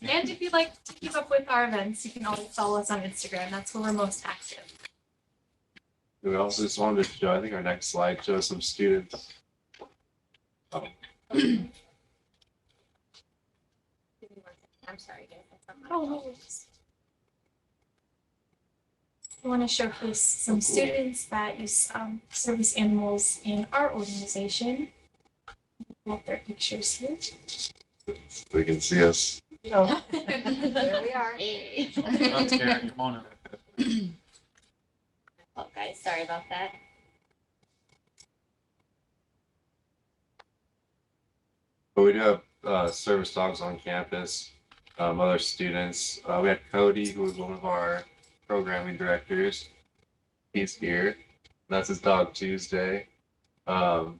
And if you'd like to keep up with our events, you can always follow us on Instagram. That's where we're most active. We also just wanted to show, I think our next slide shows some students. I'm sorry, guys. Oh, no worries. We want to showcase some students that use service animals in our organization. We have their pictures here. They can see us. Oh. There we are. That's Karen, come on up. Oh, guys, sorry about that. But we do have service dogs on campus, other students. We had Cody, who was one of our programming directors. He's here. That's his dog Tuesday.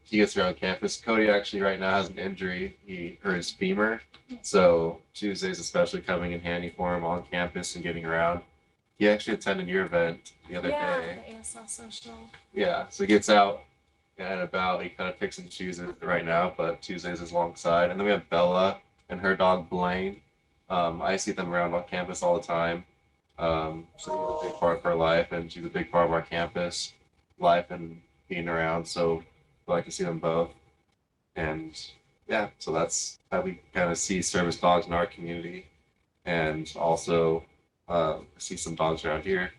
He gets around campus. Cody actually right now has an injury. He hurt his femur. So Tuesday's especially coming in handy for him on campus and getting around. He actually attended your event the other day. The ASL social. Yeah, so he gets out and about. He kind of picks and chooses right now, but Tuesday's his long side. And then we have Bella and her dog Blaine. I see them around on campus all the time. So she's a big part of her life, and she's a big part of our campus life and being around. So I like to see them both. And yeah, so that's how we kind of see service dogs in our community. And also see some dogs around here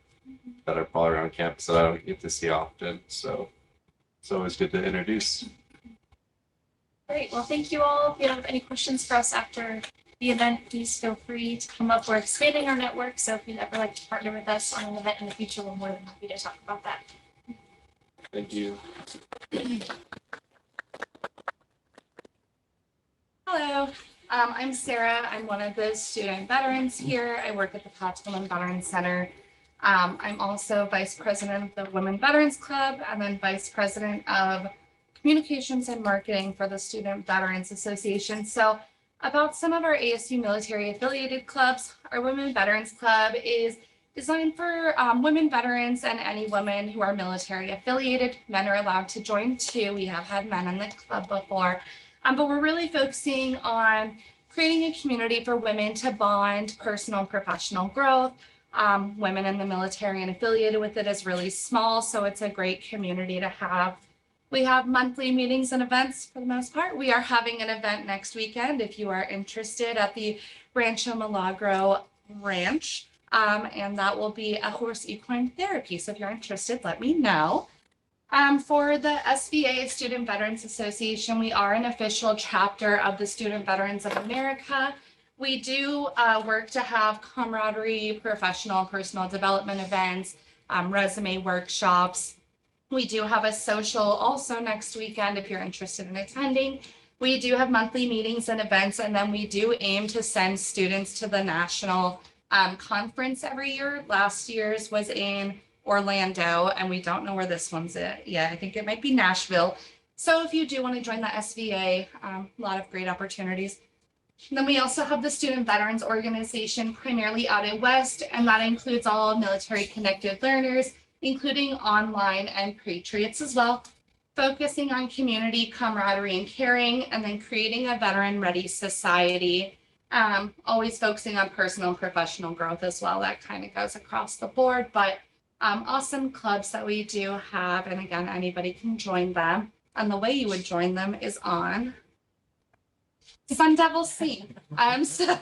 that are probably around campus that I don't get to see often. So it's always good to introduce. Great. Well, thank you all. If you have any questions for us after the event, please feel free to come up. We're expanding our network, so if you'd ever like to partner with us on an event in the future, we're more than happy to talk about that. Thank you. Hello, I'm Sarah. I'm one of the student veterans here. I work at the Potts Women Veterans Center. I'm also vice president of the Women Veterans Club and then vice president of communications and marketing for the Student Veterans Association. So about some of our ASU military affiliated clubs, our Women Veterans Club is designed for women veterans and any women who are military affiliated. Men are allowed to join too. We have had men in the club before. But we're really focusing on creating a community for women to bond personal and professional growth. Women in the military and affiliated with it is really small, so it's a great community to have. We have monthly meetings and events for the most part. We are having an event next weekend if you are interested at the Rancho Milagro Ranch, and that will be a horse equine therapy. So if you're interested, let me know. For the SVA, Student Veterans Association, we are an official chapter of the Student Veterans of America. We do work to have camaraderie, professional, personal development events, resume workshops. We do have a social also next weekend if you're interested in attending. We do have monthly meetings and events, and then we do aim to send students to the national conference every year. Last year's was in Orlando, and we don't know where this one's at. Yeah, I think it might be Nashville. So if you do want to join the SVA, a lot of great opportunities. And then we also have the Student Veterans Organization, primarily out in West, and that includes all military connected learners, including online and patriots as well, focusing on community camaraderie and caring, and then creating a veteran-ready society. Always focusing on personal and professional growth as well. That kind of goes across the board, but awesome clubs that we do have. And again, anybody can join them. And the way you would join them is on Sun Devil Sync. So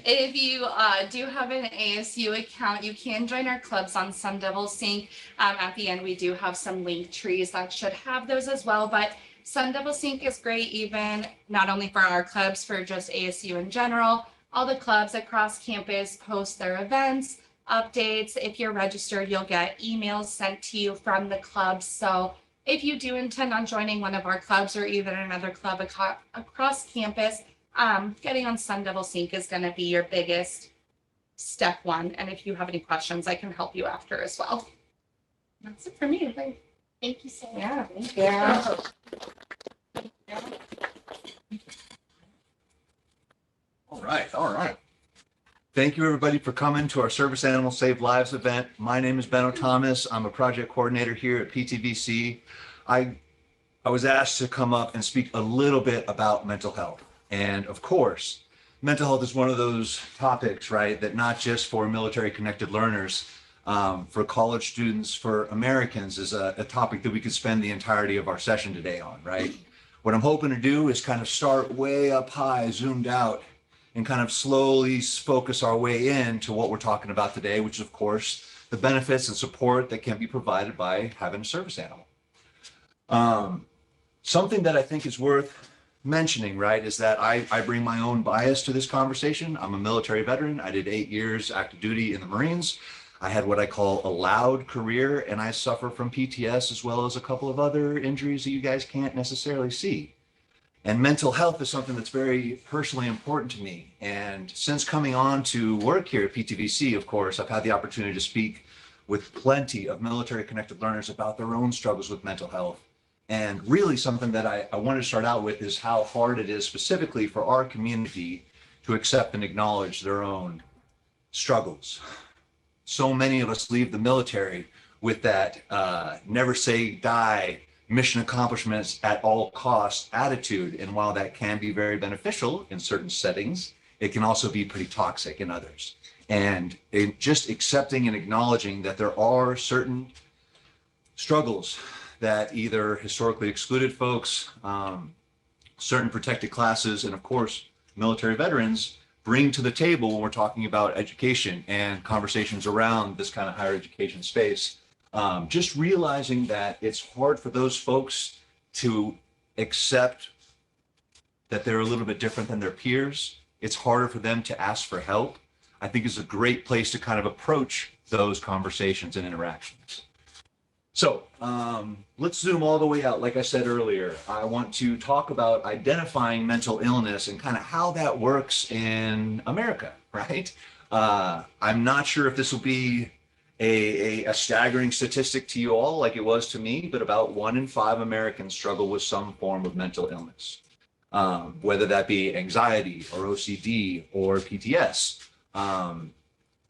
if you do have an ASU account, you can join our clubs on Sun Devil Sync. At the end, we do have some link trees that should have those as well. But Sun Devil Sync is great, even not only for our clubs, for just ASU in general. All the clubs across campus post their events, updates. If you're registered, you'll get emails sent to you from the clubs. So if you do intend on joining one of our clubs or even another club across campus, getting on Sun Devil Sync is going to be your biggest step one. And if you have any questions, I can help you after as well. That's it for me, I think. Thank you so much. Yeah. Yeah. All right. Thank you, everybody, for coming to our Service Animals Save Lives event. My name is Benno Thomas. I'm a project coordinator here at PTVC. I was asked to come up and speak a little bit about mental health. And of course, mental health is one of those topics, right, that not just for military connected learners, for college students, for Americans is a topic that we could spend the entirety of our session today on, right? What I'm hoping to do is kind of start way up high, zoomed out, and kind of slowly focus our way into what we're talking about today, which is, of course, the benefits and support that can be provided by having a service animal. Something that I think is worth mentioning, right, is that I bring my own bias to this conversation. I'm a military veteran. I did 8 years active duty in the Marines. I had what I call a loud career, and I suffer from PTS as well as a couple of other injuries that you guys can't necessarily see. And mental health is something that's very personally important to me. And since coming on to work here at PTVC, of course, I've had the opportunity to speak with plenty of military connected learners about their own struggles with mental health. And really something that I wanted to start out with is how hard it is specifically for our community to accept and acknowledge their own struggles. So many of us leave the military with that never say die, mission accomplishments at all costs attitude. And while that can be very beneficial in certain settings, it can also be pretty toxic in others. And just accepting and acknowledging that there are certain struggles that either historically excluded folks, certain protected classes, and of course, military veterans bring to the table when we're talking about education and conversations around this kind of higher education space. Just realizing that it's hard for those folks to accept that they're a little bit different than their peers. It's harder for them to ask for help. I think is a great place to kind of approach those conversations and interactions. So let's zoom all the way out. Like I said earlier, I want to talk about identifying mental illness and kind of how that works in America, right? I'm not sure if this will be a staggering statistic to you all like it was to me, but about 1 in 5 Americans struggle with some form of mental illness, whether that be anxiety or OCD or PTS.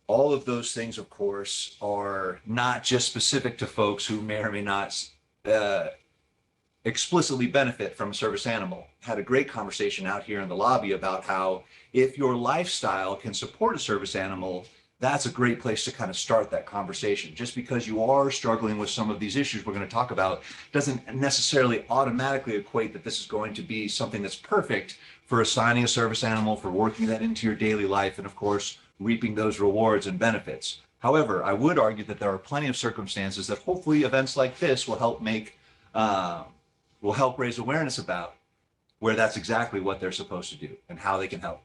All of those things, of course, are not just specific to folks who may or may not explicitly benefit from a service animal. Had a great conversation out here in the lobby about how if your lifestyle can support a service animal, that's a great place to kind of start that conversation. Just because you are struggling with some of these issues we're going to talk about doesn't necessarily automatically equate that this is going to be something that's perfect for assigning a service animal, for working that into your daily life, and of course, reaping those rewards and benefits. However, I would argue that there are plenty of circumstances that hopefully events like this will help raise awareness about, where that's exactly what they're supposed to do and how they can help.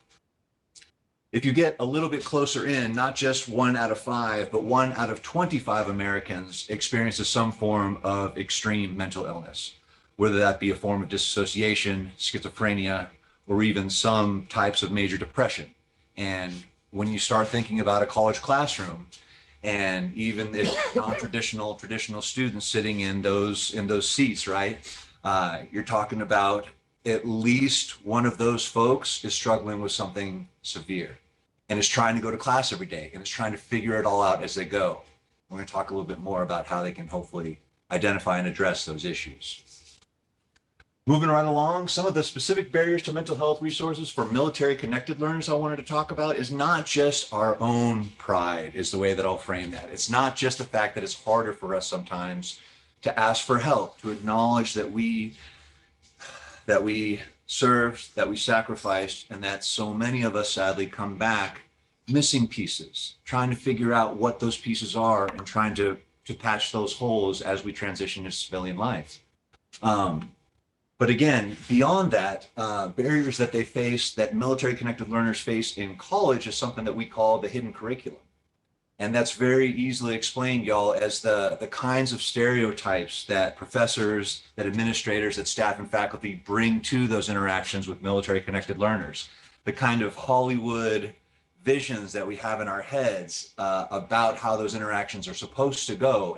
If you get a little bit closer in, not just 1 out of 5, but 1 out of 25 Americans experiences some form of extreme mental illness, whether that be a form of dissociation, schizophrenia, or even some types of major depression. And when you start thinking about a college classroom, and even if non-traditional, traditional students sitting in those seats, right? You're talking about at least one of those folks is struggling with something severe and is trying to go to class every day and is trying to figure it all out as they go. We're going to talk a little bit more about how they can hopefully identify and address those issues. Moving right along, some of the specific barriers to mental health resources for military connected learners I wanted to talk about is not just our own pride, is the way that I'll frame that. It's not just the fact that it's harder for us sometimes to ask for help, to acknowledge that we served, that we sacrificed, and that so many of us sadly come back missing pieces, trying to figure out what those pieces are and trying to patch those holes as we transition to civilian life. But again, beyond that, barriers that they face, that military connected learners face in college, is something that we call the hidden curriculum. And that's very easily explained, y'all, as the kinds of stereotypes that professors, that administrators, that staff and faculty bring to those interactions with military connected learners. The kind of Hollywood visions that we have in our heads about how those interactions are supposed to go,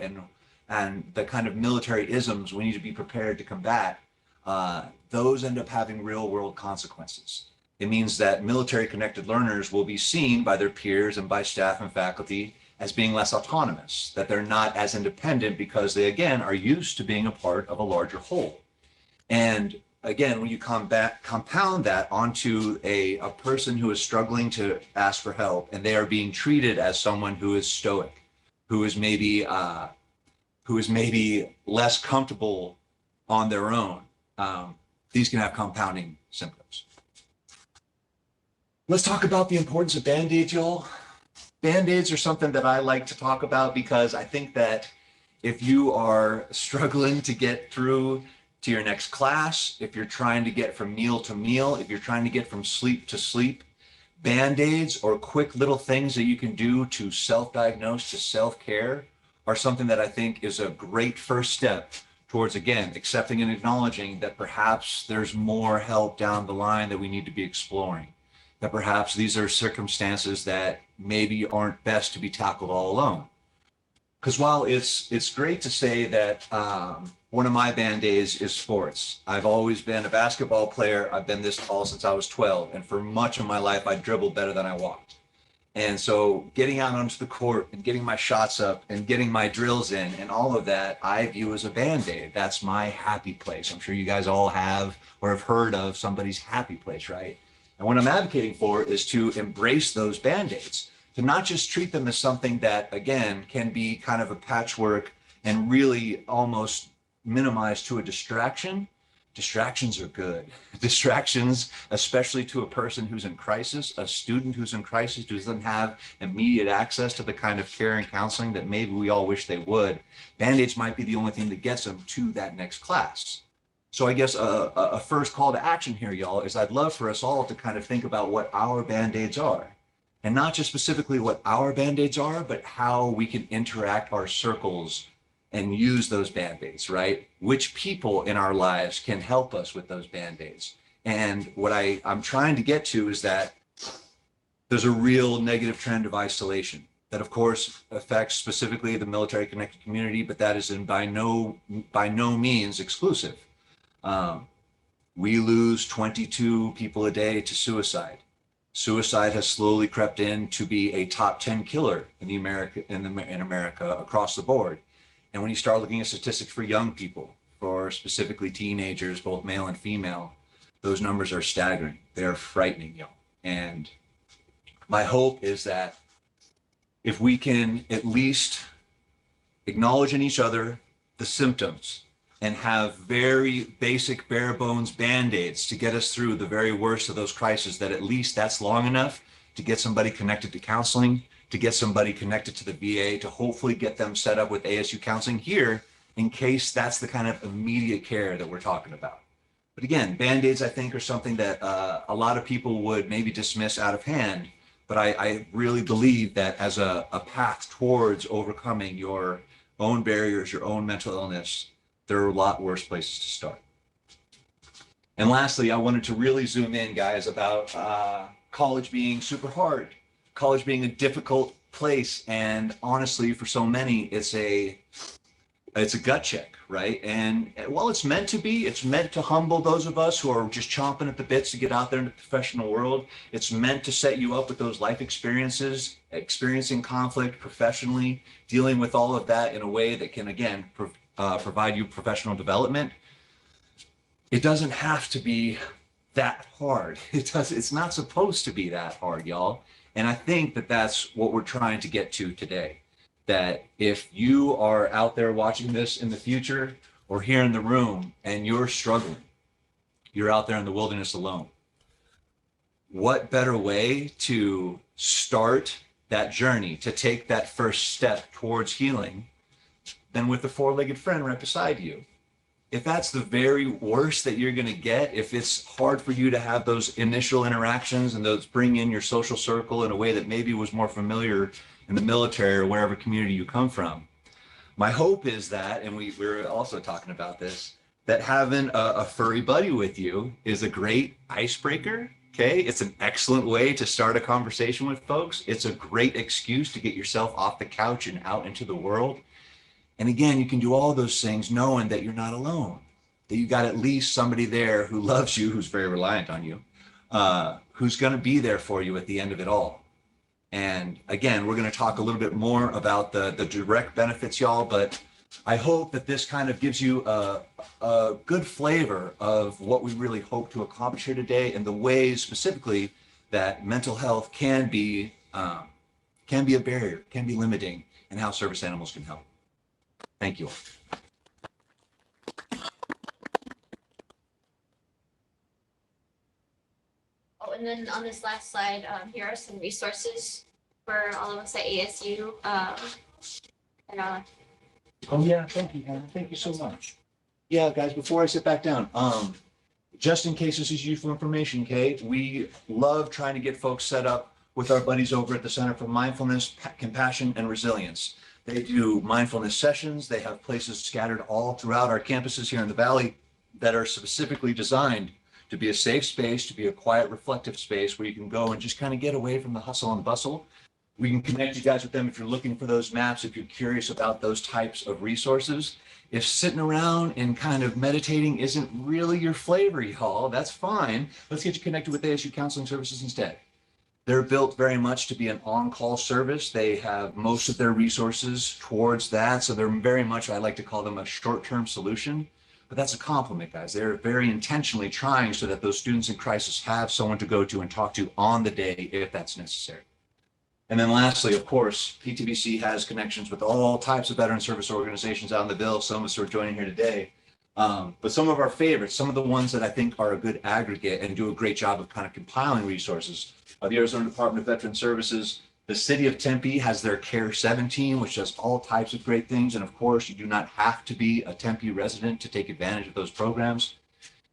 and the kind of military isms we need to be prepared to combat. Those end up having real world consequences. It means that military connected learners will be seen by their peers and by staff and faculty as being less autonomous, that they're not as independent because they, again, are used to being a part of a larger whole. And again, when you compound that onto a person who is struggling to ask for help, and they are being treated as someone who is stoic, who is maybe less comfortable on their own, these can have compounding symptoms. Let's talk about the importance of Band-Aids, y'all. Band-Aids are something that I like to talk about because I think that if you are struggling to get through to your next class, if you're trying to get from meal to meal, if you're trying to get from sleep to sleep, Band-Aids or quick little things that you can do to self-diagnose, to self-care, are something that I think is a great first step towards, again, accepting and acknowledging that perhaps there's more help down the line that we need to be exploring, that perhaps these are circumstances that maybe aren't best to be tackled all alone. Because while it's great to say that one of my Band-Aids is sports. I've always been a basketball player. I've been this tall since I was 12. And for much of my life, I dribbled better than I walked. And so getting out onto the court and getting my shots up and getting my drills in and all of that, I view as a Band-Aid. That's my happy place. I'm sure you guys all have or have heard of somebody's happy place, right? And what I'm advocating for is to embrace those Band-Aids, to not just treat them as something that, again, can be kind of a patchwork and really almost minimized to a distraction. Distractions are good. Distractions, especially to a person who's in crisis, a student who's in crisis, who doesn't have immediate access to the kind of care and counseling that maybe we all wish they would. Band-Aids might be the only thing that gets them to that next class. So I guess a first call to action here, y'all, is I'd love for us all to kind of think about what our Band-Aids are. And not just specifically what our Band-Aids are, but how we can interact our circles and use those Band-Aids, right? Which people in our lives can help us with those Band-Aids? And what I'm trying to get to is that there's a real negative trend of isolation that, of course, affects specifically the military-connected community, but that is by no means exclusive. We lose 22 people a day to suicide. Suicide has slowly crept in to be a top 10 killer in America across the board. And when you start looking at statistics for young people, for specifically teenagers, both male and female, those numbers are staggering. They're frightening, y'all. And my hope is that if we can at least acknowledge in each other the symptoms and have very basic bare bones Band-Aids to get us through the very worst of those crises, that at least that's long enough to get somebody connected to counseling, to get somebody connected to the VA, to hopefully get them set up with ASU counseling here in case that's the kind of immediate care that we're talking about. But again, Band-Aids, I think, are something that a lot of people would maybe dismiss out of hand. But I really believe that as a path towards overcoming your own barriers, your own mental illness, there are a lot worse places to start. And lastly, I wanted to really zoom in, guys, about college being super hard, college being a difficult place. And honestly, for so many, it's a gut check, right? And while it's meant to be, it's meant to humble those of us who are just chomping at the bits to get out there in the professional world. It's meant to set you up with those life experiences, experiencing conflict professionally, dealing with all of that in a way that can, again, provide you professional development. It doesn't have to be that hard. It's not supposed to be that hard, y'all. And I think that that's what we're trying to get to today. That if you are out there watching this in the future or here in the room and you're struggling, you're out there in the wilderness alone, what better way to start that journey, to take that first step towards healing than with a four-legged friend right beside you? If that's the very worst that you're going to get, if it's hard for you to have those initial interactions and those bring in your social circle in a way that maybe was more familiar in the military or wherever community you come from, my hope is that, and we were also talking about this, that having a furry buddy with you is a great icebreaker. Okay, it's an excellent way to start a conversation with folks. It's a great excuse to get yourself off the couch and out into the world. And again, you can do all those things knowing that you're not alone, that you got at least somebody there who loves you, who's very reliant on you, who's going to be there for you at the end of it all. And again, we're going to talk a little bit more about the direct benefits, y'all, but I hope that this kind of gives you a good flavor of what we really hope to accomplish here today and the ways specifically that mental health can be a barrier, can be limiting, and how service animals can help. Thank you all. Oh, and then on this last slide, here are some resources for all of us at ASU. And Oh, yeah, thank you, Hannah. Thank you so much. Yeah, guys, before I sit back down, just in case this is useful information, Kate, we love trying to get folks set up with our buddies over at the Center for Mindfulness, Compassion, and Resilience. They do mindfulness sessions. They have places scattered all throughout our campuses here in the Valley that are specifically designed to be a safe space, to be a quiet, reflective space where you can go and just kind of get away from the hustle and bustle. We can connect you guys with them if you're looking for those maps, if you're curious about those types of resources. If sitting around and kind of meditating isn't really your flavor, y'all, that's fine. Let's get you connected with ASU Counseling Services instead. They're built very much to be an on-call service. They have most of their resources towards that. So they're very much, I like to call them a short-term solution, but that's a compliment, guys. They're very intentionally trying so that those students in crisis have someone to go to and talk to on the day if that's necessary. And then lastly, of course, PTBC has connections with all types of veteran service organizations out in the Bill. Some of us are joining here today. But some of our favorites, some of the ones that I think are a good aggregate and do a great job of kind of compiling resources are the Arizona Department of Veteran Services. The city of Tempe has their Care 17, which does all types of great things. And of course, you do not have to be a Tempe resident to take advantage of those programs.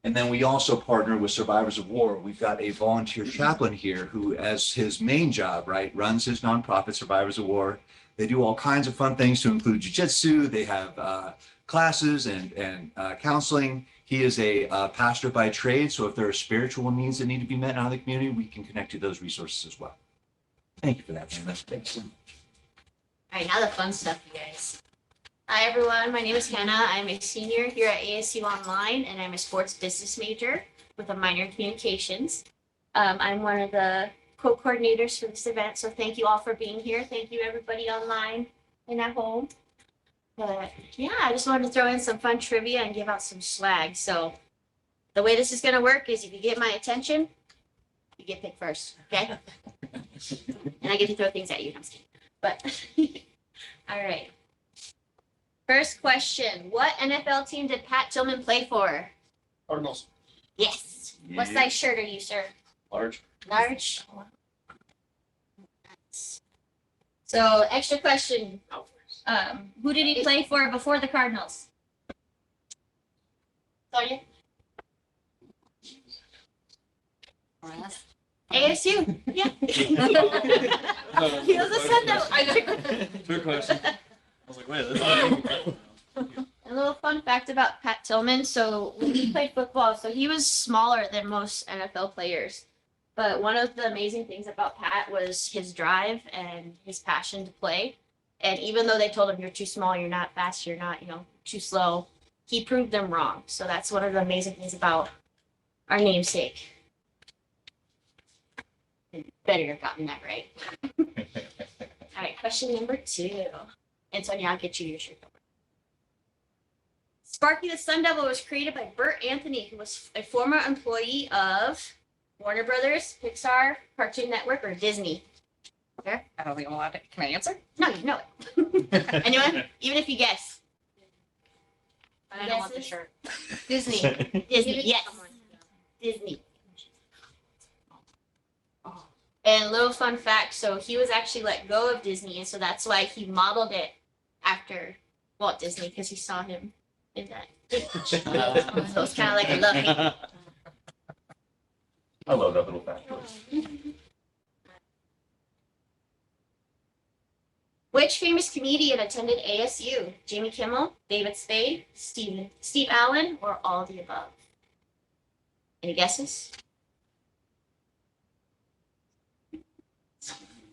And then we also partner with Survivors of War. We've got a volunteer chaplain here who, as his main job, right, runs his nonprofit, Survivors of War. They do all kinds of fun things to include jiu-jitsu. They have classes and counseling. He is a pastor by trade. So if there are spiritual needs that need to be met out of the community, we can connect to those resources as well. Thank you for that, man. Thanks. all right, now the fun stuff, you guys. Hi, everyone. My name is Hannah. I'm a senior here at ASU Online, and I'm a sports business major with a minor in communications. I'm one of the co-coordinators for this event, so thank you all for being here. Thank you, everybody online and at home. But yeah, I just wanted to throw in some fun trivia and give out some swag. So the way this is going to work is if you get my attention, you get picked first, okay? And I get to throw things at you. I'm just kidding. But all right. First question, what NFL team did Pat Tillman play for? Cardinals. Yes. What Yeah. size shirt are you, sir? Large. Large? So extra question, who did he play for before the Cardinals? Sonia? ASU, yeah. He doesn't send that. Good question. I was like, wait, that's A little fun fact about Pat Tillman. So when he played football, so he was smaller than most NFL players. But one of the amazing things about Pat was his drive and his passion to play. And even though they told him you're too small, you're not fast, you're not, too slow, he proved them wrong. So that's one of the amazing things about our namesake. Better have gotten that right. All right, question number 2. And Sonia, I'll get you your shirt. Sparky the Sun Devil was created by Bert Anthony, who was a former employee of Warner Brothers, Pixar, Cartoon Network, or Disney. I don't think I'm allowed to. Can I answer? No, you know it. Anyone? Even if you guess. I don't want the shirt. Disney. Disney, yes. Disney. And little fun fact, so he was actually let go of Disney, and so that's why he modeled it after Walt Disney, because he saw him in that image. So it's kind of like a love hate. I love that little fact. Which famous comedian attended ASU? Jimmy Kimmel, David Spade, Steve Allen, or all the above? Any guesses?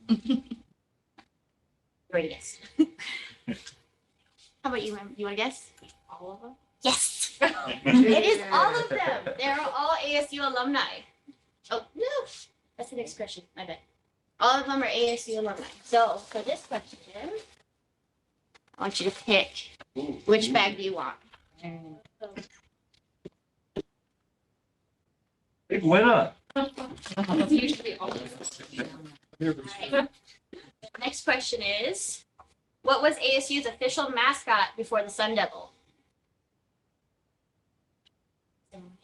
You already guessed. How about you, Em? You want to guess? All of them? Yes. It is all of them. They're all ASU alumni. Oh, no. That's the next question. My bad. All of them are ASU alumni. So for this question, I want you to pick which bag do you want. Big winner. It's usually all Next question is, what was ASU's official mascot before the Sun Devil?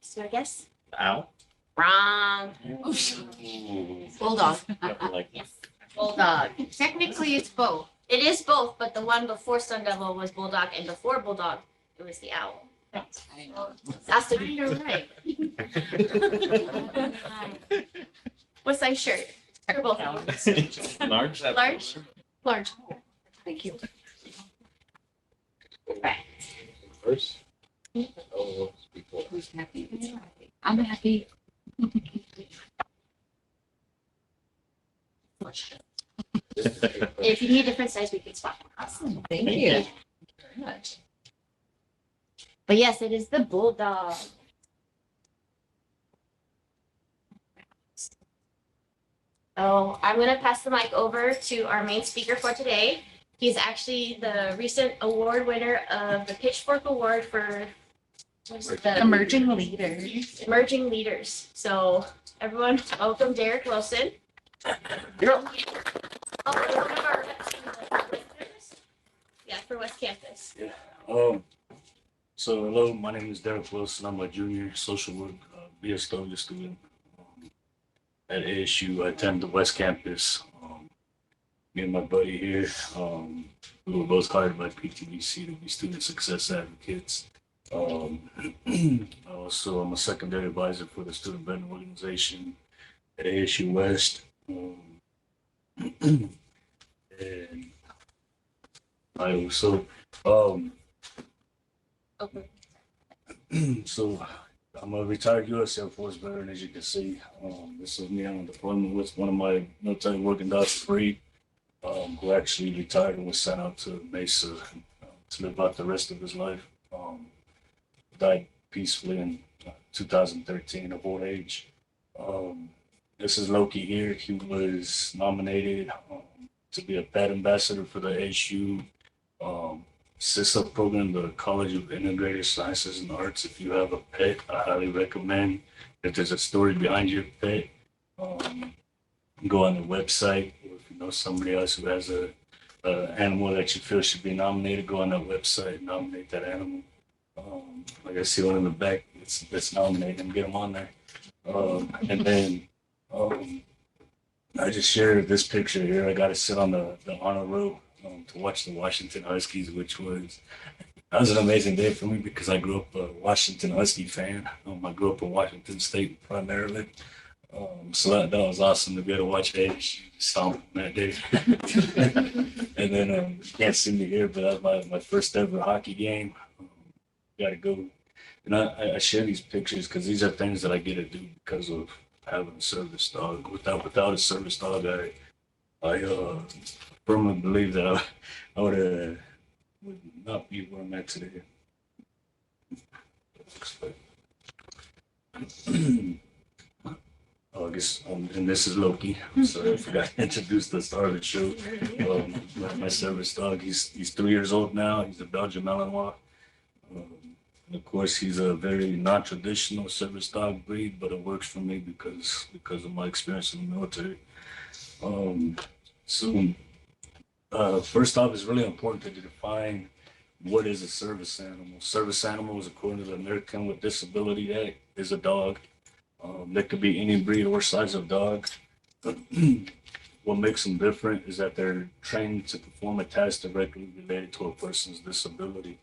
So I guess Ow. wrong. Bulldog. Like, Yes, Bulldog. Technically, it's both. It is both, but the one before Sun Devil was Bulldog, and before Bulldog, it was the owl. That's the you're right. What size shirt? For both of them. large. Large? Large. Thank you. Right. First. Who's happy? I'm happy. If you need a different size, we can swap. Awesome. Thank you. Very much. But yes, it is the Bulldog. So I'm going to pass the mic over to our main speaker for today. He's actually the recent award winner of the Pitchfork Award for the Emerging leaders. Emerging Leaders. So everyone, welcome Derek Wilson. You're Oh, one of our listeners. Yeah, for West Campus. So hello, my name is Derek Wilson. I'm a junior social work BSW student at ASU. I attend the West Campus. Me and my buddy here, we were both hired by PTBC to be student success advocates. Also, I'm a secondary advisor for the student veteran organization at ASU West. And I also, so I'm a retired U.S. Air Force veteran, as you can see. This is me on deployment with one of my military working dogs, Free, who actually retired and was sent out to Mesa to live out the rest of his life. Died peacefully in 2013 of old age. This is Loki here. He was nominated to be a pet ambassador for the ASU CISA program, the College of Integrated Sciences and Arts. If you have a pet, I highly recommend. If there's a story behind your pet, go on the website. Or if you know somebody else who has a animal that you feel should be nominated, go on that website and nominate that animal. Like I see one in the back, let's nominate them, get them on there. And then I just shared this picture here. I got to sit on the honor row to watch the Washington Huskies, that was an amazing day for me because I grew up a Washington Husky fan. I grew up in Washington State primarily. So that was awesome to be able to watch ASU stomp that day. And then you can't see me here, but that was my first ever hockey game. Got to go. And I share these pictures because these are things that I get to do because of having a service dog. Without a service dog, I firmly believe that I would not be where I'm at today. I guess, and this is Loki. I'm sorry, I forgot to introduce the star of the show. My service dog. He's 3 years old now. He's a Belgian Malinois. And of course, he's a very non-traditional service dog breed, but it works for me because of my experience in the military. First off, it's really important to define what is a service animal. Service animals, according to the American with Disability Act, is a dog. That could be any breed or size of dog. What makes them different is that they're trained to perform a task directly related to a person's disability.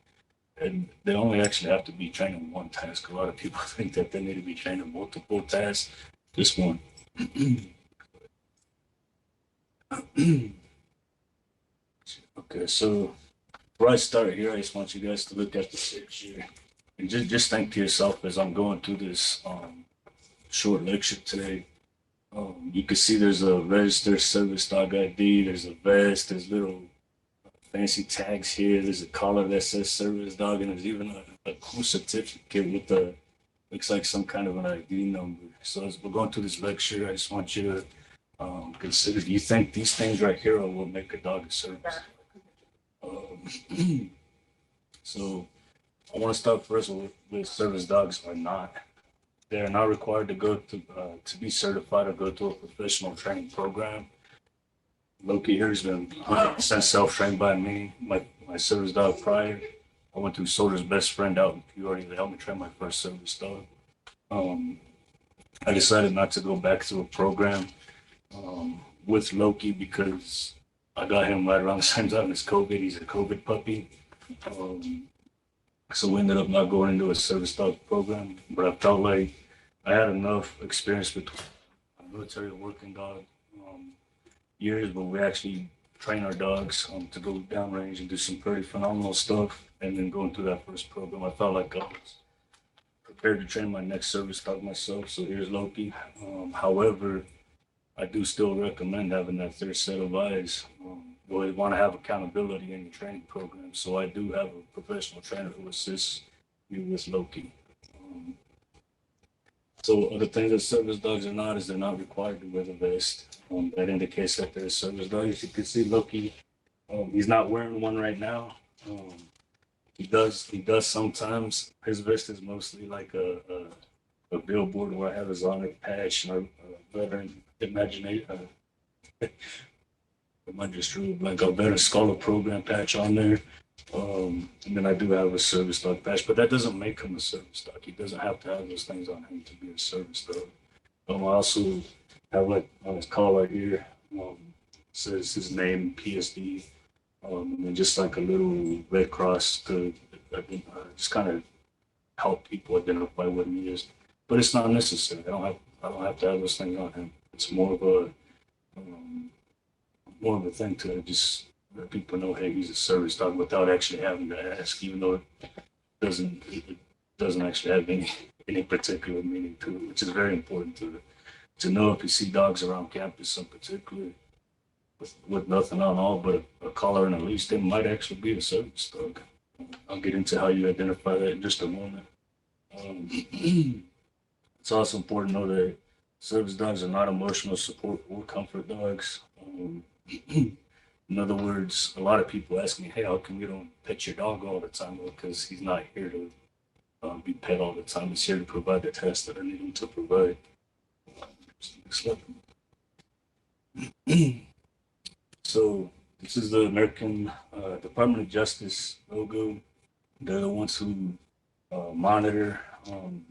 And they only actually have to be trained in one task. A lot of people think that they need to be trained in multiple tasks. Just one. Okay, so before I start here, I just want you guys to look at the picture and just think to yourself as I'm going through this short lecture today. You can see there's a registered service dog ID, there's a vest, there's little fancy tags here, there's a collar that says service dog, and there's even a cool certificate with looks like some kind of an ID number. So as we're going through this lecture, I just want you to consider, do you think these things right here are what make a dog a service? So I want to start first with service dogs are not. They're not required to go to be certified or go to a professional training program. Loki here has been 100% self-trained by me. My service dog prior, I went through Soldier's Best Friend out in Peoria. They helped me train my first service dog. I decided not to go back to a program with Loki because I got him right around the same time as COVID. He's a COVID puppy. So we ended up not going into a service dog program, but I felt like I had enough experience with military working dog years, but we actually train our dogs to go downrange and do some pretty phenomenal stuff. And then going through that first program, I felt like I was prepared to train my next service dog myself. So here's Loki. However, I do still recommend having that third set of eyes. You always want to have accountability in your training program. So I do have a professional trainer who assists you with Loki. So other things that service dogs are not is they're not required to wear the vest. That indicates that they're a service dog. As you can see, Loki, he's not wearing one right now. He does sometimes. His vest is mostly like a billboard where I have a Sonic patch and a veteran imagination. I just drew like a veteran scholar program patch on there. And then I do have a service dog patch, but that doesn't make him a service dog. He doesn't have to have those things on him to be a service dog. I also have like on his collar here, says his name, PSD, and then just like a little red cross to just kind of help people identify what he is. But it's not necessary. I don't have to have those things on him. It's more of a thing to just let people know, hey, he's a service dog without actually having to ask, even though it doesn't actually have any particular meaning to it, which is very important to know. If you see dogs around campus in particular with nothing on all but a collar and a leash, they might actually be a service dog. I'll get into how you identify that in just a moment. It's also important to know that service dogs are not emotional support or comfort dogs. In other words, a lot of people ask me, hey, how come you don't pet your dog all the time? Well, because he's not here to be pet all the time. He's here to provide the tasks that I need him to provide. So this is the American Department of Justice logo. They're the ones who monitor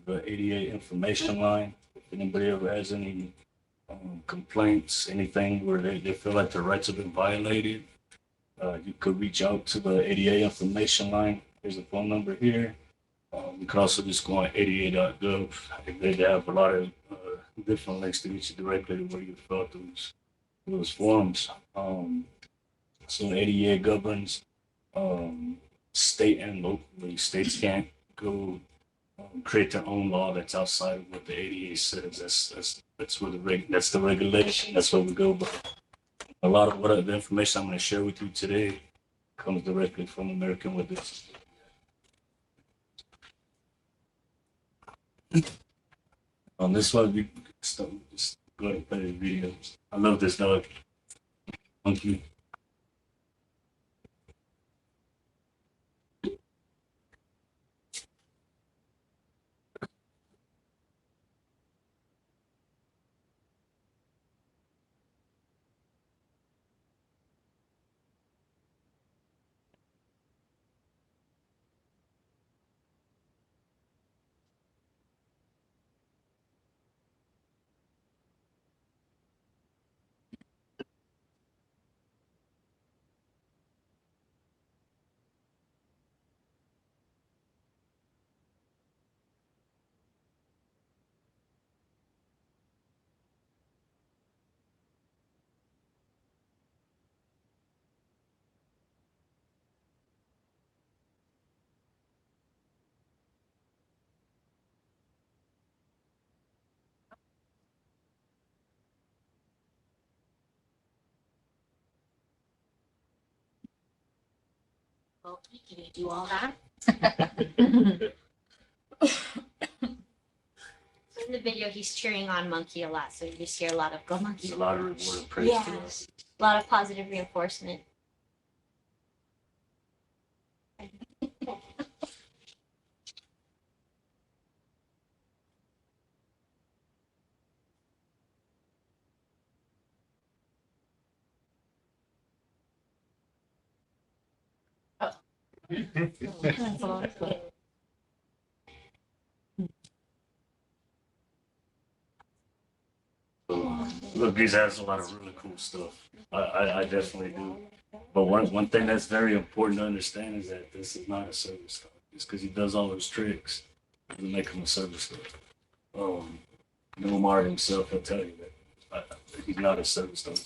the ADA information line. If anybody ever has any complaints, anything where they feel like their rights have been violated, you could reach out to the ADA information line. There's a phone number here. You can also just go on ada.gov. They have a lot of different links to get you directly to where you fill out those forms. So ADA governs state and locally. States can't go create their own law that's outside of what the ADA says. That's where that's the regulation. That's what we go by. A lot of the information I'm going to share with you today comes directly from American with this. On this one, we just go ahead and play the video. I love this dog. Monkey. Well, can you do all that? In the video, he's cheering on Monkey a lot, so you just hear a lot of "Go Monkey." There's a lot of reward and praise. Yes, a lot of positive reinforcement. That's awesome. Look, these has a lot of really cool stuff. I definitely do. But one thing that's very important to understand is that this is not a service dog. Just because he does all those tricks doesn't make him a service dog. Newmar himself will tell you that he's not a service dog.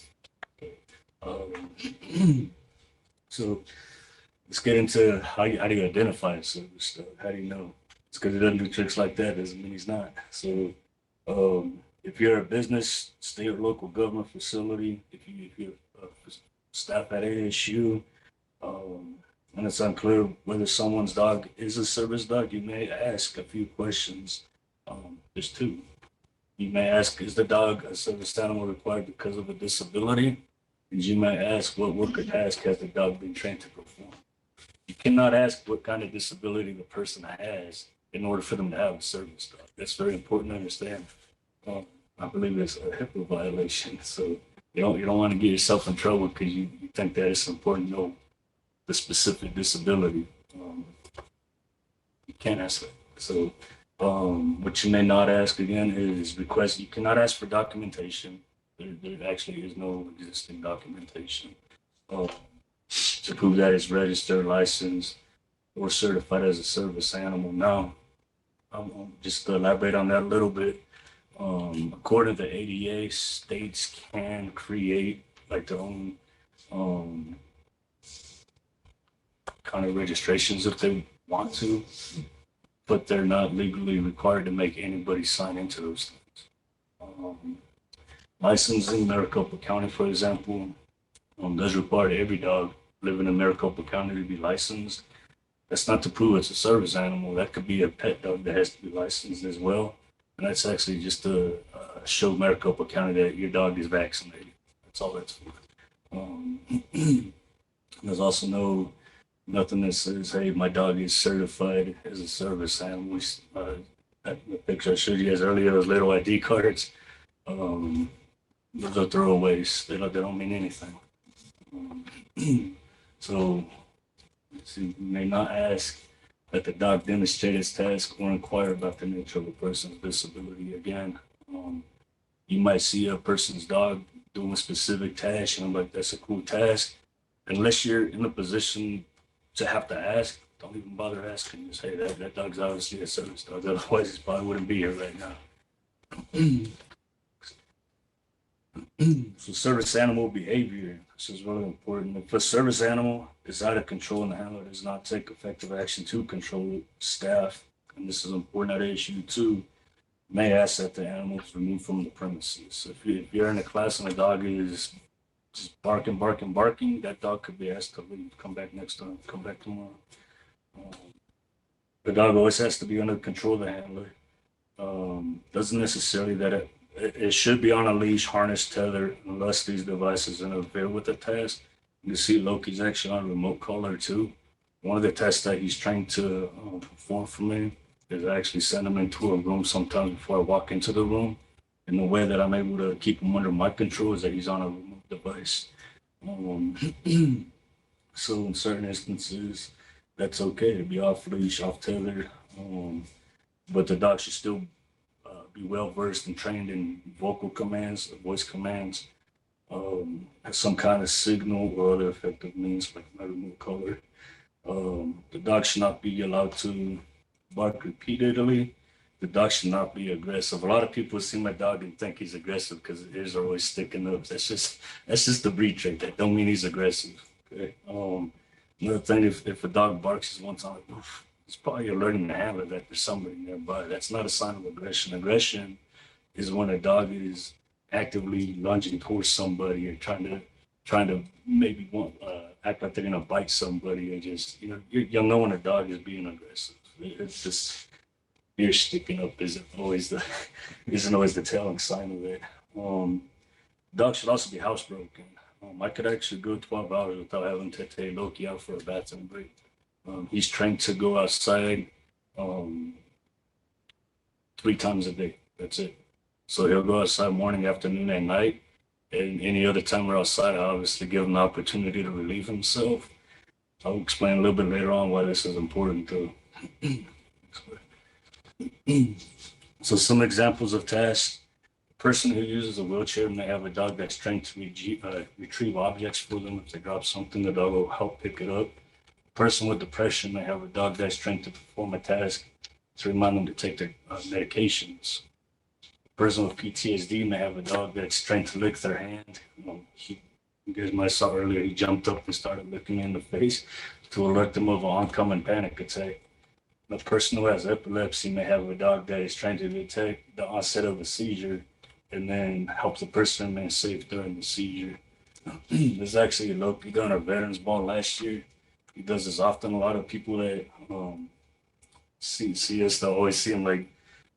So let's get into how do you identify a service dog? How do you know? It's because he doesn't do tricks like that doesn't mean he's not. So if you're a business, state or local government facility, if you're staff at ASU, and it's unclear whether someone's dog is a service dog, you may ask a few questions. There's two. You may ask, is the dog a service animal required because of a disability? And you may ask, what work or task has the dog been trained to perform? You cannot ask what kind of disability the person has in order for them to have a service dog. That's very important to understand. I believe it's a HIPAA violation. So you don't want to get yourself in trouble because you think that it's important to know the specific disability. You can't ask that. So what you may not ask again is request. You cannot ask for documentation. There actually is no existing documentation to prove that it's registered, licensed, or certified as a service animal. Now, just to elaborate on that a little bit. According to ADA, states can create like their own kind of registrations if they want to, but they're not legally required to make anybody sign into those things. Licensing Maricopa County, for example, does require every dog living in Maricopa County to be licensed. That's not to prove it's a service animal. That could be a pet dog that has to be licensed as well. And that's actually just to show Maricopa County that your dog is vaccinated. That's all that's for. There's also nothing that says, hey, my dog is certified as a service animal. The picture I showed you guys earlier, those little ID cards, those are throwaways. They don't mean anything. So you may not ask that the dog demonstrate its task or inquire about the nature of a person's disability. Again, you might see a person's dog doing a specific task and I'm like, that's a cool task. Unless you're in a position to have to ask, don't even bother asking. Just, hey, that dog's obviously a service dog. Otherwise, it probably wouldn't be here right now. So service animal behavior, this is really important. If a service animal is out of control and the handler does not take effective action to control it, staff, and this is important at ASU too, may ask that the animal is removed from the premises. So if you're in a class and the dog is just barking, that dog could be asked to leave, come back next time, come back tomorrow. The dog always has to be under control of the handler. Doesn't necessarily that it should be on a leash, harness, tether, unless these devices interfere with the task. You see Loki's actually on a remote collar too. One of the tests that he's trained to perform for me is I actually send him into a room sometimes before I walk into the room. And the way that I'm able to keep him under my control is that he's on a remote device. So in certain instances, that's okay to be off leash, off tether. But the dog should still be well versed and trained in vocal commands, voice commands, some kind of signal or other effective means like my remote collar. The dog should not be allowed to bark repeatedly. The dog should not be aggressive. A lot of people see my dog and think he's aggressive because his ears are always sticking up. That's just the breed trait. That don't mean he's aggressive. Okay. Another thing, if a dog barks just one time, oof, it's probably you're learning to handle that there's somebody nearby. That's not a sign of aggression. Aggression is when a dog is actively lunging towards somebody or trying to maybe act like they're gonna bite somebody or just you'll know when a dog is being aggressive. It's just ear sticking up isn't always the telling sign of it. Dog should also be housebroken. I could actually go 12 hours without having to take Loki out for a bathroom break. He's trained to go outside 3 times a day. That's it. So he'll go outside morning, afternoon, and night. And any other time we're outside, I obviously give him the opportunity to relieve himself. I'll explain a little bit later on why this is important too. So some examples of tasks. Person who uses a wheelchair may have a dog that's trained to retrieve objects for them. If they drop something, the dog will help pick it up. Person with depression may have a dog that's trained to perform a task to remind them to take their medications. Person with PTSD may have a dog that's trained to lick their hand. You guys might have saw earlier, he jumped up and started licking me in the face to alert them of an oncoming panic attack. A person who has epilepsy may have a dog that is trained to detect the onset of a seizure and then help the person remain safe during the seizure. There's actually a Loki done our Veterans Ball last year. He does this often. A lot of people that see us, they'll always see him like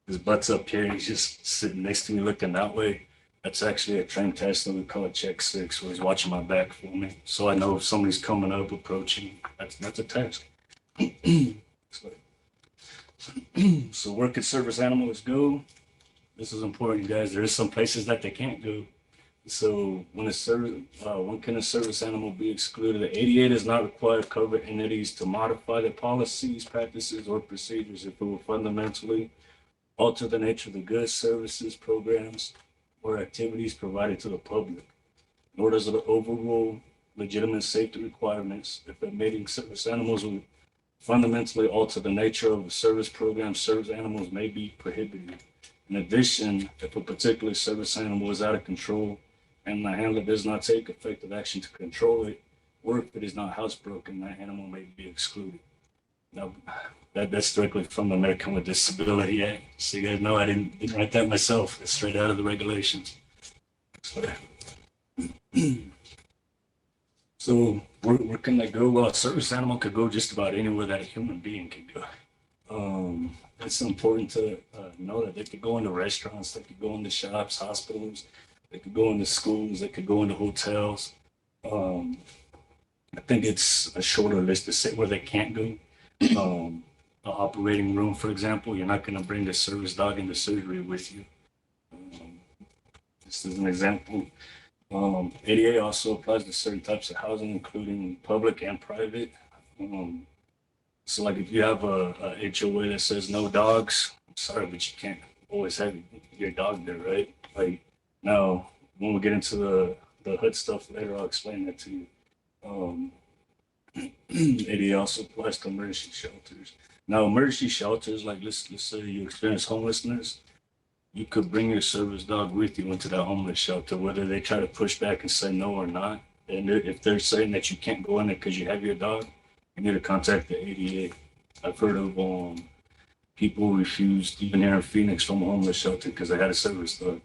his butt's up here. He's just sitting next to me looking that way. That's actually a train test that we call it check 6, where he's watching my back for me. So I know if somebody's coming up, approaching, that's a test. So where can service animals go? This is important, guys. There is some places that they can't go. So when can a service animal be excluded? The ADA does not require covered entities to modify their policies, practices, or procedures if it will fundamentally alter the nature of the goods, services, programs, or activities provided to the public. Nor does it overrule legitimate safety requirements if admitting service animals will fundamentally alter the nature of a service program. Service animals may be prohibited. In addition, if a particular service animal is out of control and the handler does not take effective action to control it, or if it is not housebroken, that animal may be excluded. Now, that's directly from the American with Disability Act. So you guys know I didn't write that myself. It's straight out of the regulations. So where can they go? Well, a service animal could go just about anywhere that a human being can go. It's important to know that they could go into restaurants, they could go into shops, hospitals, they could go into schools, they could go into hotels. I think it's a shorter list to say where they can't go. An operating room, for example, you're not going to bring the service dog into surgery with you. This is an example. ADA also applies to certain types of housing, including public and private. So like if you have a HOA that says no dogs, I'm sorry, but you can't always have your dog there, right? Like now, when we get into the hood stuff later, I'll explain that to you. ADA also applies to emergency shelters. Now, emergency shelters, like let's say you experience homelessness, you could bring your service dog with you into that homeless shelter, whether they try to push back and say no or not. And if they're saying that you can't go in there because you have your dog, you need to contact the ADA. I've heard of people refused, even here in Phoenix, from a homeless shelter because they had a service dog.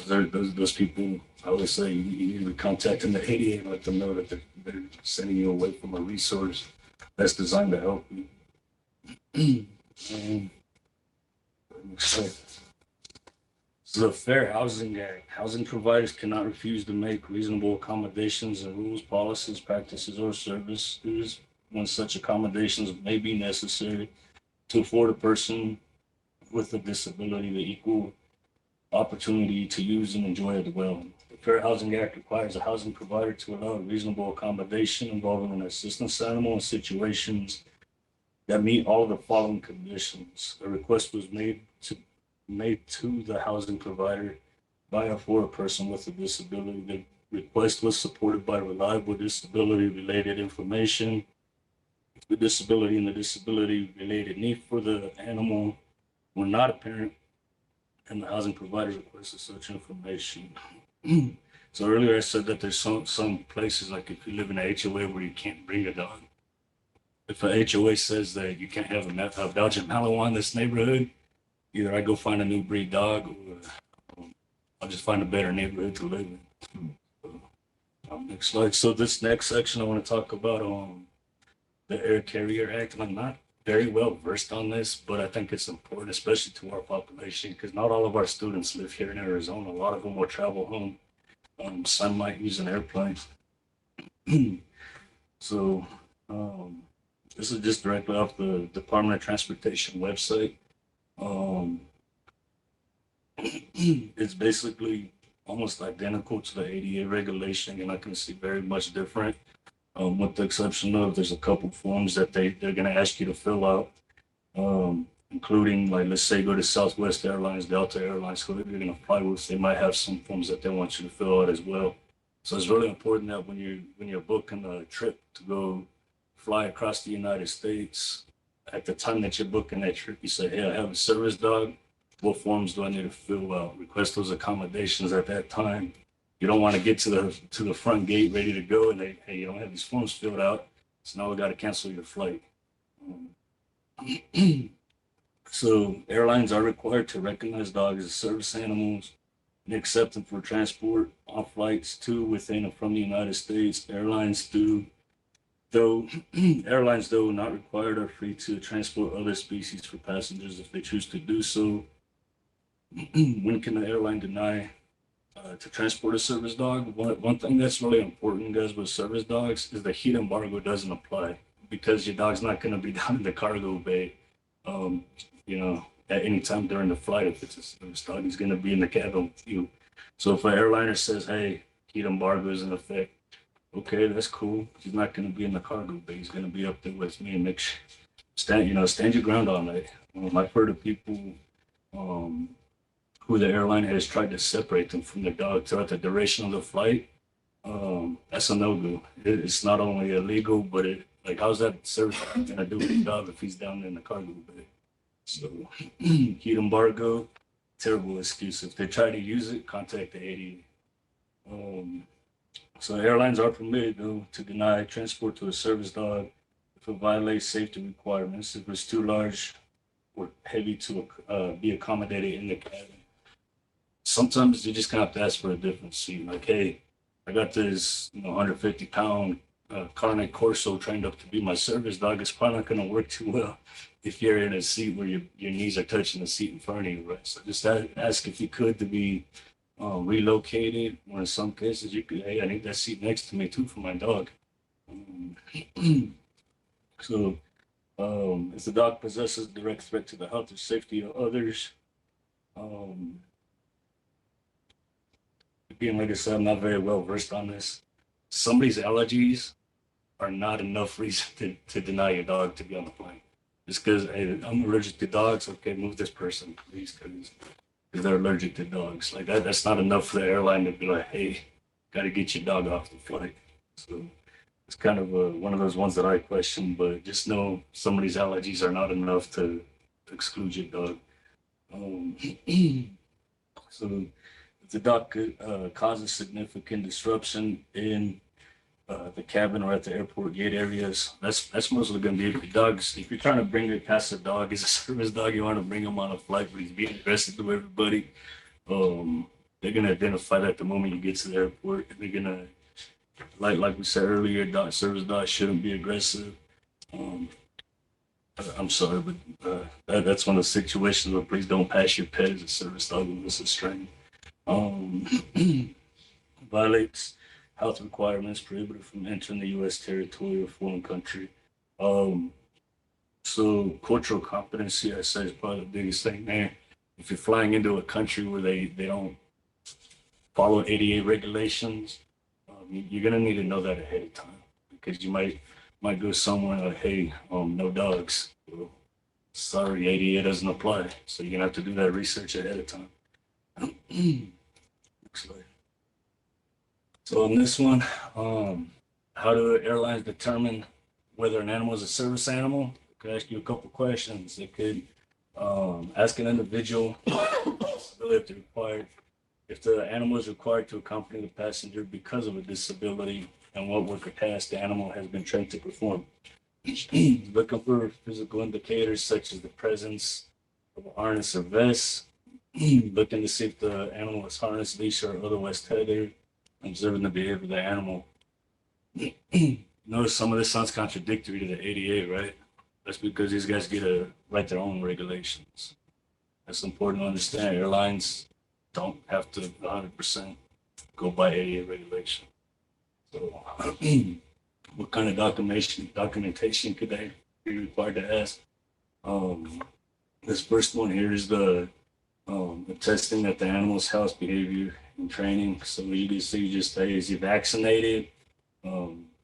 Those people, I always say, you need to be contacting the ADA and let them know that they're sending you away from a resource that's designed to help you. So the Fair Housing Act, housing providers cannot refuse to make reasonable accommodations and rules, policies, practices, or services when such accommodations may be necessary to afford a person with a disability the equal opportunity to use and enjoy a dwelling. The Fair Housing Act requires a housing provider to allow reasonable accommodation involving an assistance animal in situations that meet all of the following conditions. A request was made to the housing provider by or for a person with a disability. The request was supported by reliable disability-related information. The disability and the disability-related need for the animal were not apparent, and the housing provider requested such information. So earlier I said that there's some places, like if you live in an HOA where you can't bring a dog. If a HOA says that you can't have a Belgian Malinois in this neighborhood, either I go find a new breed dog or I'll just find a better neighborhood to live in. Next slide. So this next section, I want to talk about the Air Carrier Act. And I'm not very well versed on this, but I think it's important, especially to our population, because not all of our students live here in Arizona. A lot of them will travel home. Some might use an airplane. So this is just directly off the Department of Transportation website. It's basically almost identical to the ADA regulation. You're not going to see very much different. With the exception of, there's a couple forms that they're gonna ask you to fill out. Including like, let's say go to Southwest Airlines, Delta Airlines, whoever you're gonna fly with, they might have some forms that they want you to fill out as well. So it's really important that when you're booking a trip to go fly across the United States, at the time that you're booking that trip, you say, hey, I have a service dog. What forms do I need to fill out? Request those accommodations at that time. You don't want to get to the front gate ready to go and they, hey, you don't have these forms filled out, so now we got to cancel your flight. So airlines are required to recognize dogs as service animals and accept them for transport on flights to, within, and from the United States. Airlines, though not required, are free to transport other species for passengers if they choose to do so. When can the airline deny to transport a service dog? One thing that's really important, guys, with service dogs is the heat embargo doesn't apply because your dog's not going to be down in the cargo bay. At any time during the flight, if it's a service dog, he's going to be in the cabin with you. So if an airliner says, hey, heat embargo is in effect, okay, that's cool. He's not going to be in the cargo bay. He's going to be up there with me and make sure, stand your ground on that. I've heard of people who the airline has tried to separate them from their dog throughout the duration of the flight. That's a no-go. It's not only illegal, but how's that service going to do with the dog if he's down in the cargo bay? So heat embargo, terrible excuse. If they try to use it, contact the ADA. So airlines are permitted, though, to deny transport to a service dog if it violates safety requirements, if it's too large or heavy to be accommodated in the cabin. Sometimes you just kind of have to ask for a different seat. Like, hey, I got this 150-pound Carne Corso trained up to be my service dog. It's probably not going to work too well if you're in a seat where your knees are touching the seat in front of you, right? So just ask if you could to be relocated, or in some cases you could, hey, I need that seat next to me too for my dog. So if the dog possesses direct threat to the health or safety of others, again, like I said, I'm not very well versed on this. Somebody's allergies are not enough reason to deny your dog to be on the plane. Just because, hey, I'm allergic to dogs, okay, move this person, please, because they're allergic to dogs. Like that's not enough for the airline to be like, hey, got to get your dog off the flight. So it's kind of one of those ones that I question, but just know somebody's allergies are not enough to exclude your dog. So if the dog could cause a significant disruption in the cabin or at the airport gate areas, that's mostly going to be if your dog's, if you're trying to bring it past a dog as a service dog, you want to bring him on a flight where he's being aggressive to everybody. They're going to identify that the moment you get to the airport. They're going to, like we said earlier, service dogs shouldn't be aggressive. I'm sorry, but that's one of the situations where please don't pass your pet as a service dog unless it's trained. Violates health requirements, prohibited from entering the U.S. territory or foreign country. So cultural competency, I say, is probably the biggest thing there. If you're flying into a country where they don't follow ADA regulations, you're gonna need to know that ahead of time, because you might go somewhere like, hey, no dogs. Well, sorry, ADA doesn't apply. So you're gonna have to do that research ahead of time. Looks like. So on this one, how do airlines determine whether an animal is a service animal? I could ask you a couple questions. It could ask an individual if the animal is required to accompany the passenger because of a disability, and what work or task the animal has been trained to perform. Looking for physical indicators such as the presence of a harness or vest. Looking to see if the animal is harnessed, leash, or otherwise tethered. Observing the behavior of the animal. Notice some of this sounds contradictory to the ADA, right? That's because these guys get to write their own regulations. That's important to understand. Airlines don't have to 100% go by ADA regulation. So what kind of documentation could they be required to ask? This first one here is the testing that the animal's health, behavior, and training. So you just say, is he vaccinated?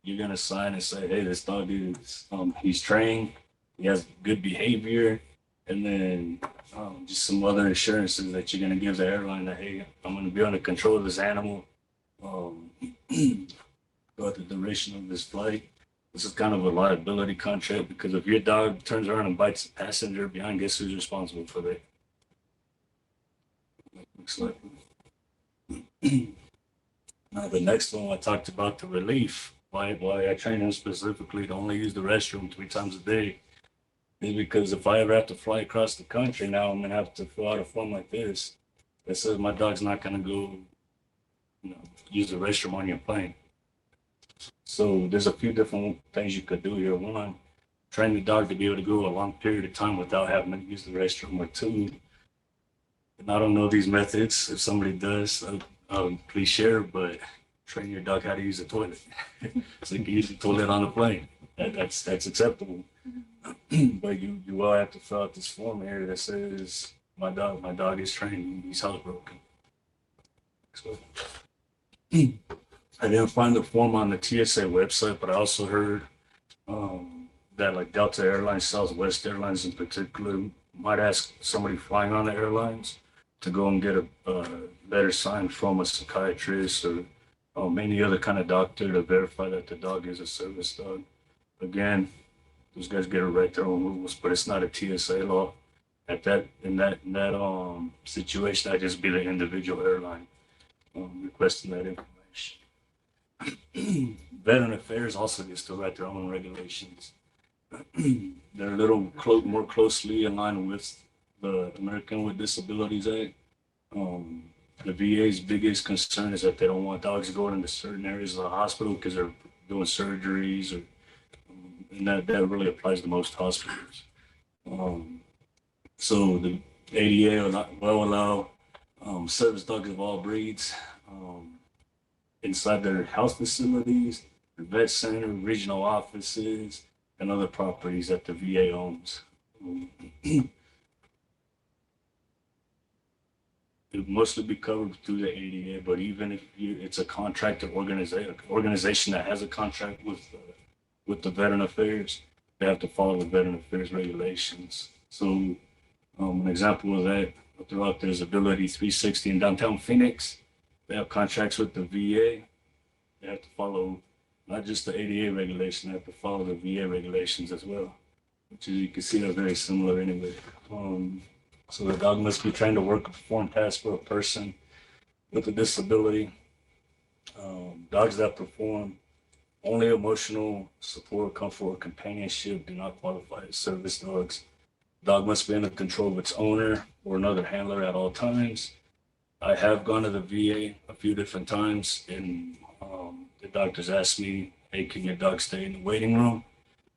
you're gonna sign and say, hey, this dog is he's trained, he has good behavior, and then just some other assurances that you're gonna give the airline that, hey, I'm gonna be under control of this animal throughout the duration of this flight. This is kind of a liability contract because if your dog turns around and bites a passenger behind, guess who's responsible for that? Looks like. Now the next one I talked about the relief. Why I train him specifically to only use the restroom 3 times a day is because if I ever have to fly across the country now, I'm gonna have to fill out a form like this that says my dog's not gonna go, use the restroom on your plane. So there's a few different things you could do here. One, train the dog to be able to go a long period of time without having to use the restroom. Or 2, and I don't know these methods. If somebody does, please share. But train your dog how to use the toilet, so you can use the toilet on the plane. That's acceptable. But you will have to fill out this form here that says my dog is trained. He's housebroken. So, I didn't find the form on the TSA website, but I also heard that like Delta Airlines, Southwest Airlines in particular, might ask somebody flying on the airlines to go and get a letter signed from a psychiatrist or any other kind of doctor to verify that the dog is a service dog. Again, those guys get to write their own rules, but it's not a TSA law. In that situation, I'd just be the individual airline requesting that information. Veteran Affairs also gets to write their own regulations. They're a little more closely aligned with the American with Disabilities Act. The VA's biggest concern is that they don't want dogs going into certain areas of the hospital because they're doing surgeries, and that really applies to most hospitals. So the ADA will allow service dogs of all breeds inside their health facilities, the vet center, regional offices, and other properties that the VA owns. It mostly be covered through the ADA, but even if it's a contracted organization that has a contract with the Veteran Affairs, they have to follow the Veteran Affairs regulations. So an example of that, throughout there's Ability 360 in downtown Phoenix. They have contracts with the VA. They have to follow not just the ADA regulation, they have to follow the VA regulations as well, which as you can see are very similar anyway. So the dog must be trained to work or perform tasks for a person with a disability. Dogs that perform only emotional support, comfort, or companionship do not qualify as service dogs. Dog must be under control of its owner or another handler at all times. I have gone to the VA a few different times, and the doctors asked me, hey, can your dog stay in the waiting room?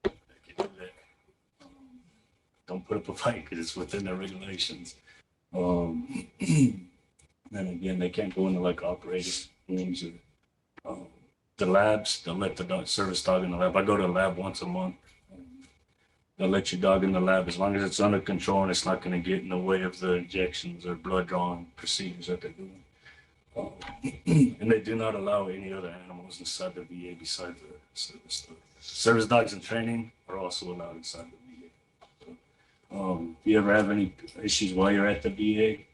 I can do that. Don't put up a fight because it's within their regulations. And again, they can't go into like operating rooms or the labs. They'll let the service dog in the lab. I go to the lab once a month. They'll let your dog in the lab as long as it's under control and it's not going to get in the way of the injections or blood drawing procedures that they're doing. And they do not allow any other animals inside the VA besides the service dog. Service dogs in training are also allowed inside the VA. So, if you ever have any issues while you're at the VA,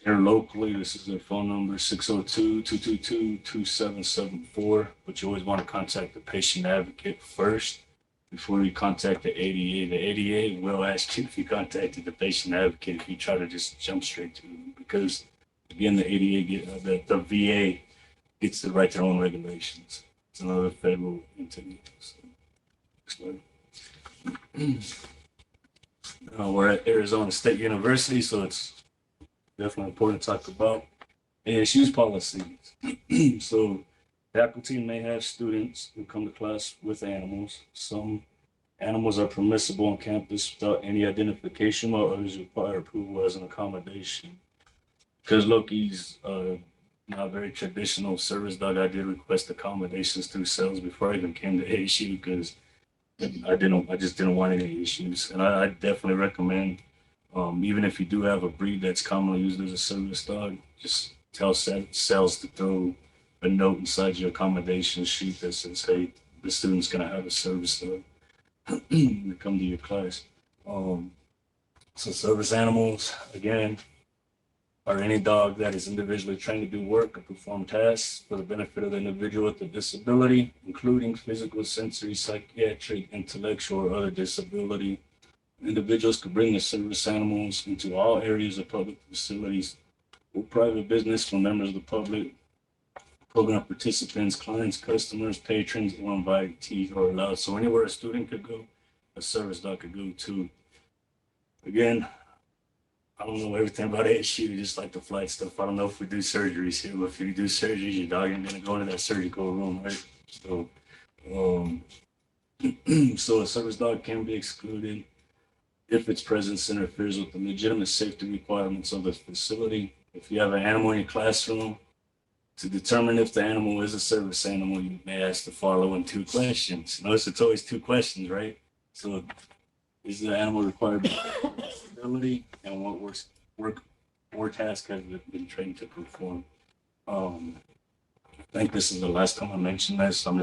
here locally, this is their phone number, 602-222-2774. But you always want to contact the patient advocate first before you contact the ADA. The ADA will ask you if you contacted the patient advocate if you try to just jump straight to them. Because, again, the ADA, the VA gets to write their own regulations. It's another federal entity. So, we're at Arizona State University, so it's definitely important to talk about ASU's policies. So faculty may have students who come to class with animals. Some animals are permissible on campus without any identification, while others require approval as an accommodation. Because Loki's not a very traditional service dog, I did request accommodations through sales before I even came to ASU because I just didn't want any issues. And I definitely recommend, even if you do have a breed that's commonly used as a service dog, just tell sales to throw a note inside your accommodation sheet that says, hey, the student's gonna have a service dog when they come to your class. So service animals, again, are any dog that is individually trained to do work or perform tasks for the benefit of the individual with a disability, including physical, sensory, psychiatric, intellectual, or other disability. Individuals could bring their service animals into all areas of public facilities or private business for members of the public, program participants, clients, customers, patrons, or invitees are allowed. So anywhere a student could go, a service dog could go too. Again, I don't know everything about ASU, just like the flight stuff. I don't know if we do surgeries here, but if you do surgeries, your dog ain't gonna go into that surgical room, right? So, so a service dog can be excluded if its presence interferes with the legitimate safety requirements of the facility. If you have an animal in your classroom, to determine if the animal is a service animal, you may ask the following 2 questions. Notice it's always 2 questions, right? So, is the animal required disability, and what work or task has it been trained to perform? I think this is the last time I mentioned this. I'm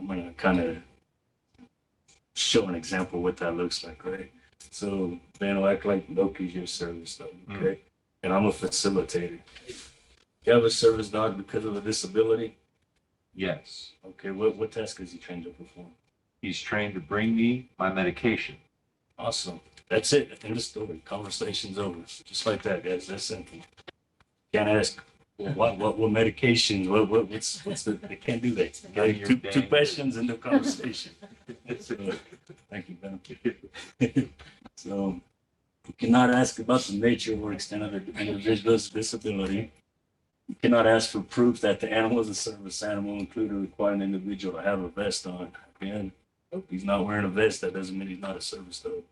gonna kind of show an example of what that looks like, right? So Van will act like Loki's your service dog, okay? And I'm a facilitator. You have a service dog because of a disability? Yes. Okay, what task is he trained to perform? He's trained to bring me my medication. Awesome. That's it. End of story. Conversation's over. Just like that, guys. That's simple. Can't ask what medications, what's the, they can't do that. Okay, two questions in the conversation. So, thank you, Ben. So you cannot ask about the nature or extent of the individual's disability. You cannot ask for proof that the animal is a service animal, including requiring an individual to have a vest on. Again, if he's not wearing a vest, that doesn't mean he's not a service dog.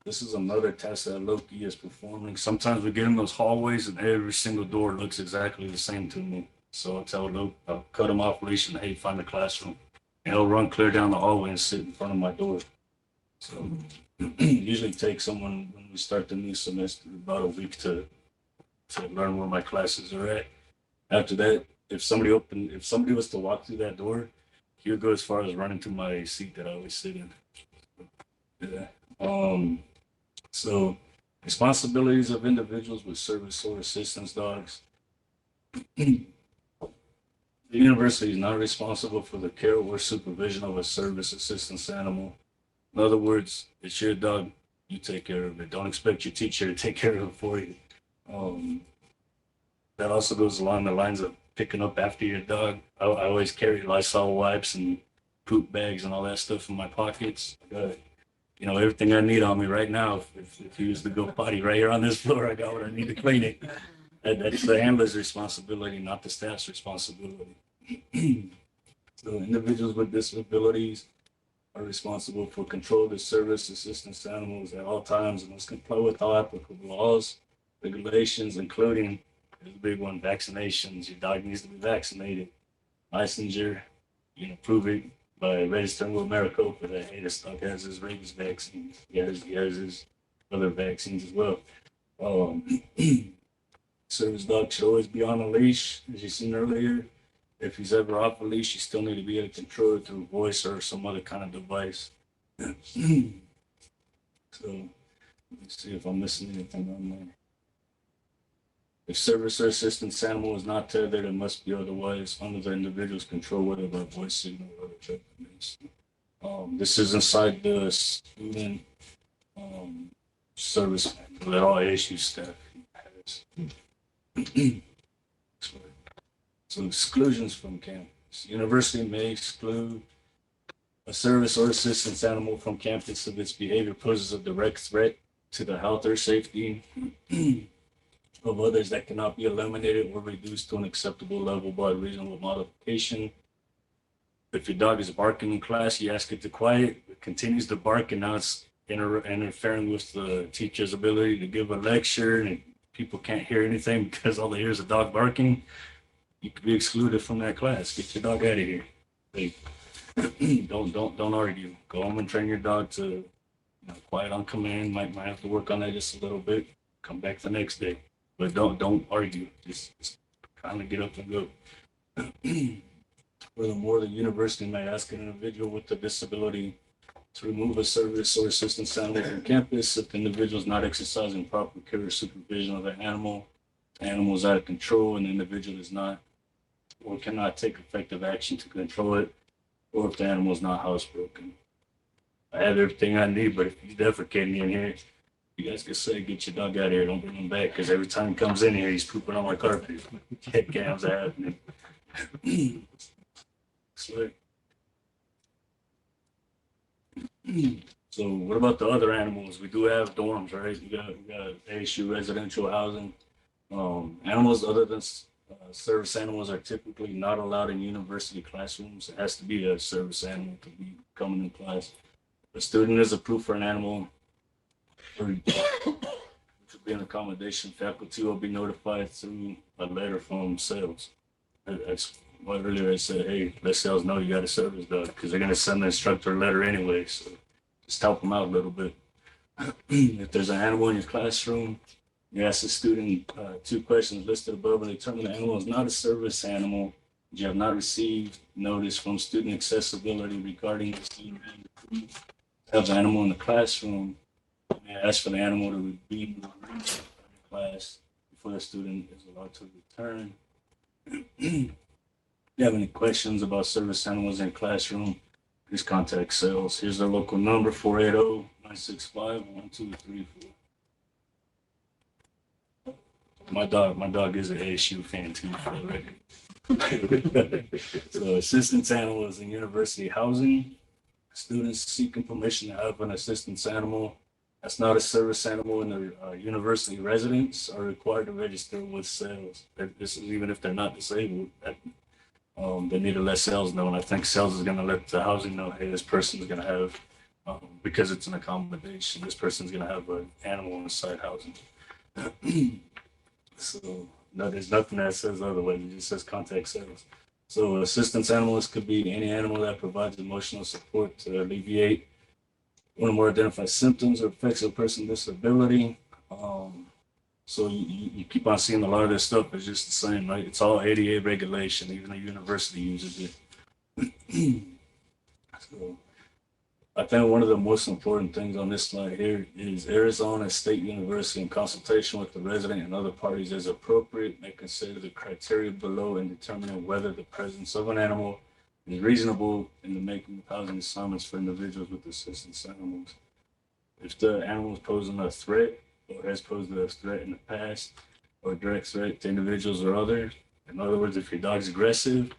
This is another test that Loki is performing. Sometimes we get in those hallways and every single door looks exactly the same to me. So I'll tell Loki, I'll cut him off leash and hey, find the classroom. And he'll run clear down the hallway and sit in front of my door. So usually takes someone when we start the new semester about a week to learn where my classes are at. After that, if somebody was to walk through that door, he would go as far as running to my seat that I always sit in. Yeah. So responsibilities of individuals with service or assistance dogs. The university is not responsible for the care or supervision of a service assistance animal. In other words, it's your dog, you take care of it. Don't expect your teacher to take care of it for you. That also goes along the lines of picking up after your dog. I always carry Lysol wipes and poop bags and all that stuff in my pockets. You know, everything I need on me right now. If he was to go potty right here on this floor, I got what I need to clean it. That's the handler's responsibility, not the staff's responsibility. So individuals with disabilities are responsible for control of the service assistance animals at all times and must comply with all applicable laws, regulations, including the big one, vaccinations. Your dog needs to be vaccinated. Licensure, you can prove it by registering with Maricopa that, hey, this dog has his rabies vaccine. He has his other vaccines as well. Service dog should always be on a leash, as you seen earlier. If he's ever off a leash, you still need to be able to control it through voice or some other kind of device. So let's see if I'm missing anything on there. If service or assistance animal is not tethered, it must be otherwise under the individual's control, whether by voice signal or other techniques. This is inside the student service manual that all ASU staff has. So exclusions from campus. University may exclude a service or assistance animal from campus if its behavior poses a direct threat to the health or safety of others that cannot be eliminated or reduced to an acceptable level by reasonable modification. If your dog is barking in class, you ask it to quiet, it continues to bark, and now it's interfering with the teacher's ability to give a lecture, and people can't hear anything because all they hear is a dog barking. You could be excluded from that class. Get your dog out of here. Like, don't argue. Go home and train your dog to quiet on command, might have to work on that just a little bit, come back the next day. But don't argue, just kind of get up and go. Furthermore, the university may ask an individual with a disability to remove a service or assistance animal from campus if the individual is not exercising proper care or supervision of the animal. The animal is out of control and the individual is not or cannot take effective action to control it, or if the animal is not housebroken. I have everything I need, but if he's defecating in here, you guys can say, get your dog out of here, don't bring him back, because every time he comes in here, he's pooping on my carpet. Head cams are happening. So, so what about the other animals? We do have dorms, right? We got ASU residential housing. Animals other than service animals are typically not allowed in university classrooms. It has to be a service animal to be coming in class. If a student is approved for an animal, which would be an accommodation, faculty will be notified through a letter from sales. That's why earlier I said, hey, let sales know you got a service dog, because they're going to send the instructor a letter anyway. So just help them out a little bit. If there's an animal in your classroom, you ask the student 2 questions listed above and determine the animal is not a service animal. You have not received notice from student accessibility regarding the student being approved to have the animal in the classroom. You may ask for the animal to be removed from the class before the student is allowed to return. If you have any questions about service animals in classroom, please contact sales. Here's their local number, 480-965-1234. My dog is an ASU fan too, for the record. So assistance animals in university housing. Students seeking permission to have an assistance animal that's not a service animal in their university residence are required to register with sales. This is even if they're not disabled. They need to let sales know, and I think sales is going to let the housing know, hey, this person is going to have, because it's an accommodation, this person's going to have an animal inside housing. So no, there's nothing that says otherwise. It just says contact sales. So assistance animals could be any animal that provides emotional support to alleviate one or more identified symptoms or effects of a person's disability. So you keep on seeing a lot of this stuff is just the same, right? It's all ADA regulation. Even the university uses it. So I think one of the most important things on this slide here is Arizona State University, in consultation with the resident and other parties as appropriate, may consider the criteria below in determining whether the presence of an animal is reasonable in the making of housing assignments for individuals with assistance animals. If the animal is posing a threat or has posed a threat in the past, or a direct threat to individuals or others, in other words, if your dog's aggressive,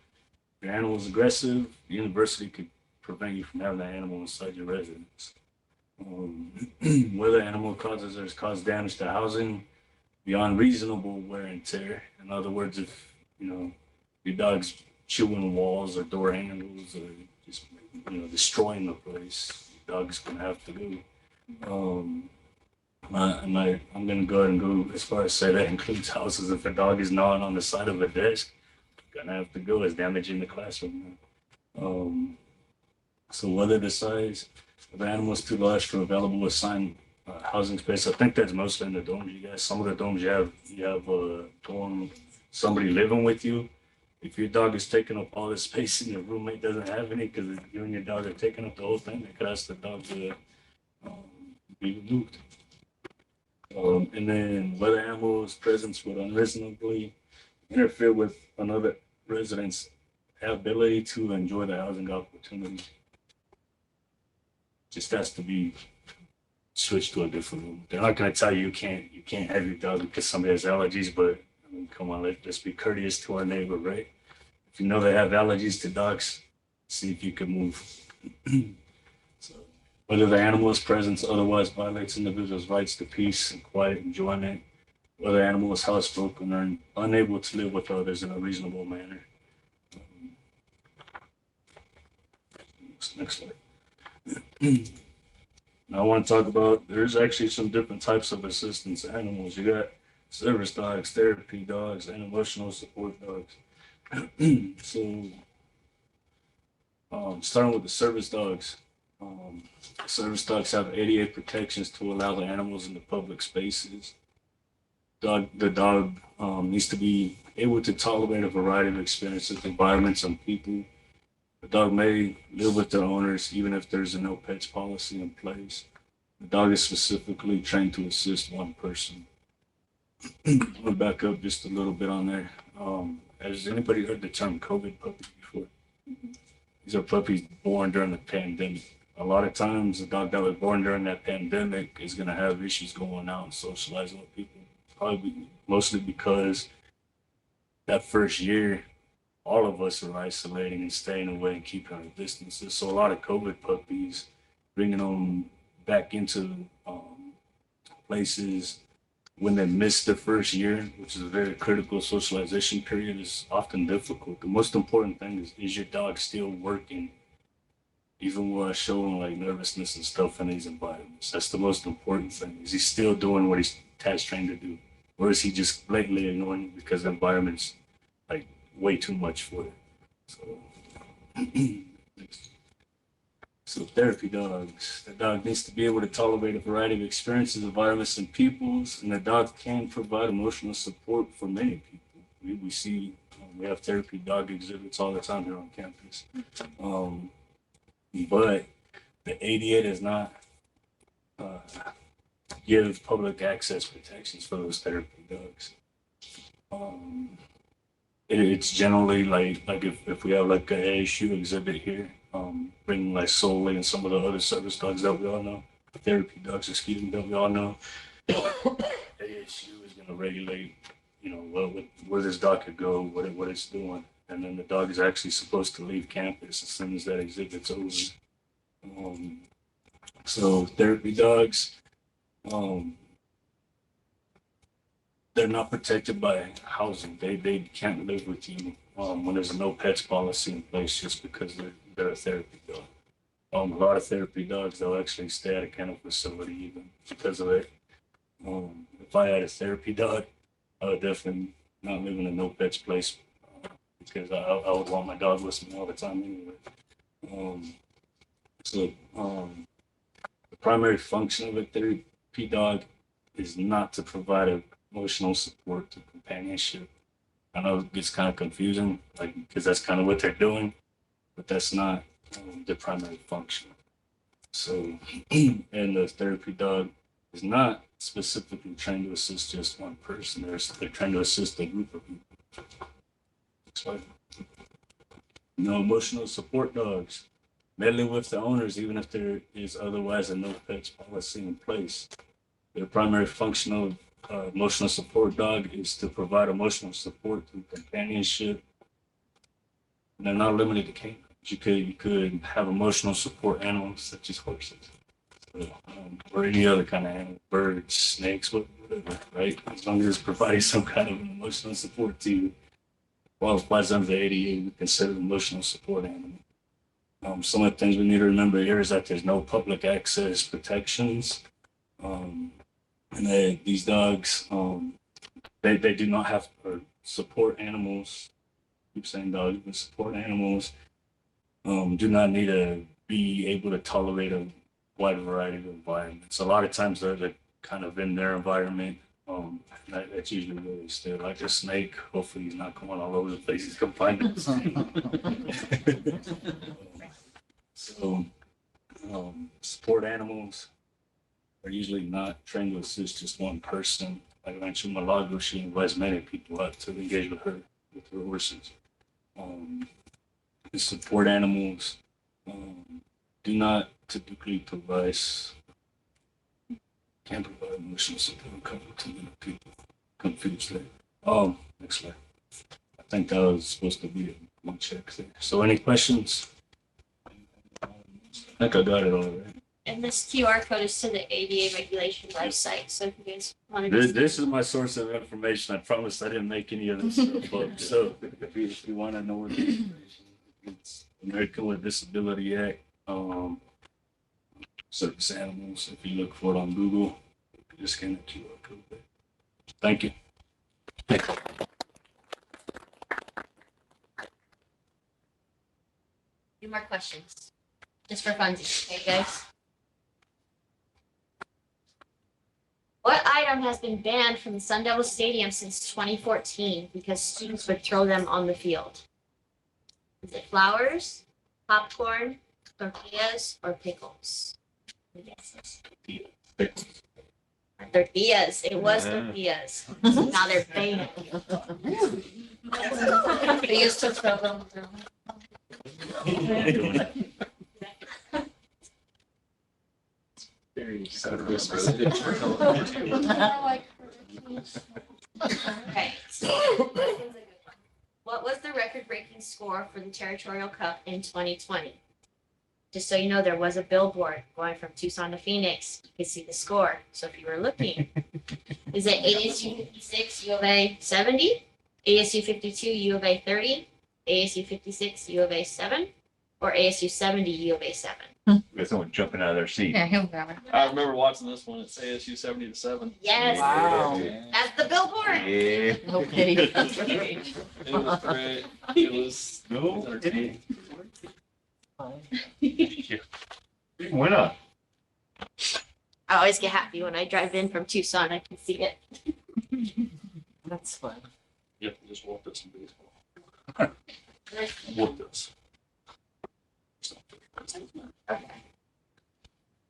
your animal is aggressive, the university could prevent you from having that animal inside your residence. Whether the animal causes or has caused damage to housing beyond reasonable wear and tear. In other words, if your dog's chewing walls or door handles or just destroying the place, your dog's gonna have to go. I'm gonna go ahead and go as far as say that includes houses. If a dog is gnawing on the side of a desk, gonna have to go. It's damaging the classroom. So whether the size of the animal is too large for available assigned housing space, I think that's mostly in the dorms. You guys, some of the dorms you have a dorm, somebody living with you. If your dog is taking up all the space and your roommate doesn't have any, because you and your dog are taking up the whole thing, they could ask the dog to be removed. And then whether animal's presence would unreasonably interfere with another resident's ability to enjoy the housing opportunity. Just has to be switched to a different room. They're not going to tell you you can't have your dog because somebody has allergies, but I mean, come on, let's be courteous to our neighbor, right? If you know they have allergies to dogs, see if you can move. So, whether the animal's presence otherwise violates individuals' rights to peace and quiet enjoyment, whether the animal is housebroken or unable to live with others in a reasonable manner. Next slide. Now I want to talk about, there's actually some different types of assistance animals. You got service dogs, therapy dogs, and emotional support dogs. So starting with the service dogs, Service dogs have ADA protections to allow the animals in the public spaces. The dog needs to be able to tolerate a variety of experiences, environments, and people. The dog may live with their owners even if there's a no pets policy in place. The dog is specifically trained to assist one person. I'm gonna back up just a little bit on there. Has anybody heard the term COVID puppy before? These are puppies born during the pandemic. A lot of times, a dog that was born during that pandemic is gonna have issues going out and socializing with people. Probably mostly because that first year, all of us were isolating and staying away and keeping our distances. So a lot of COVID puppies, bringing them back into places when they miss their first year, which is a very critical socialization period, is often difficult. The most important thing is your dog still working, even while showing like nervousness and stuff in these environments? That's the most important thing. Is he still doing what he's task trained to do? Or is he just blatantly ignoring it because the environment's like way too much for it? So therapy dogs. The dog needs to be able to tolerate a variety of experiences, environments, and peoples, and the dog can provide emotional support for many people. We see, we have therapy dog exhibits all the time here on campus. But the ADA does not give public access protections for those therapy dogs. It's generally like if we have like a ASU exhibit here, bringing like Solely and some of the other service dogs that we all know, therapy dogs, excuse me, that we all know, ASU is going to regulate, where this dog could go, what it's doing, and then the dog is actually supposed to leave campus as soon as that exhibit's over. So therapy dogs, they're not protected by housing. They can't live with you when there's a no pets policy in place just because they're a therapy dog. A lot of therapy dogs, they'll actually stay at a kennel facility even because of it. If I had a therapy dog, I would definitely not live in a no pets place because I would want my dog with me all the time anyway. The primary function of a therapy dog is not to provide emotional support to companionship. I know it gets kind of confusing, because that's kind of what they're doing, but that's not their primary function. So, and the therapy dog is not specifically trained to assist just one person. They're trying to assist a group of people. So, emotional support dogs. They live with the owners even if there is otherwise a no pets policy in place. Their primary function of emotional support dog is to provide emotional support through companionship. And they're not limited to canines. You could have emotional support animals such as horses, or any other kind of animal, birds, snakes, whatever, right? As long as it's providing some kind of emotional support to you, qualifies under the ADA, we consider emotional support animal. Some of the things we need to remember here is that there's no public access protections. And these dogs, they do not have support animals. I keep saying dogs, but support animals do not need to be able to tolerate a wide variety of environments. A lot of times they're kind of in their environment. That's usually really still like a snake. Hopefully he's not going all over the place. He's confined to the snake. So support animals are usually not trained to assist just one person. Like I mentioned, Malago, she invites many people out to engage with her horses. The support animals do not typically can't provide emotional support covered to many people. Confused there. Next slide. I think that was supposed to be a check there. So any questions? I think I got it all right. And this QR code is to the ADA regulation website. So if you guys want This, to. this is my source of information. I promise I didn't make any of this stuff up. So if you want to know what the information is, it's American with Disability Act, service animals. If you look for it on Google, you can just scan the QR code there. Thank you. Any more questions? Just for funsies, okay, guys? What item has been banned from the Sun Devil Stadium since 2014 because students would throw them on the field? Is it flowers, popcorn, tortillas, or pickles? Any guesses? Tortillas. It was tortillas. Now they're banned. They used to throw them Very Okay. What was the record-breaking score for the Territorial Cup in 2020? Just so you know, there was a billboard going from Tucson to Phoenix. You could see the score. So if you were looking, is it ASU 56, U of A 70, ASU 52, U of A 30, ASU 56, U of A 7, or ASU 70, U of A 7? There's someone jumping out of their seat. Yeah, he'll grab it. I remember watching this one. It's ASU 70-7. Yes, Wow. that's the billboard. Yeah. No pity. It was great. It was No. entertaining. Winner. I always get happy when I drive in from Tucson. I can see it. That's fun. Yep, just walked us some baseball. Walked us. Okay.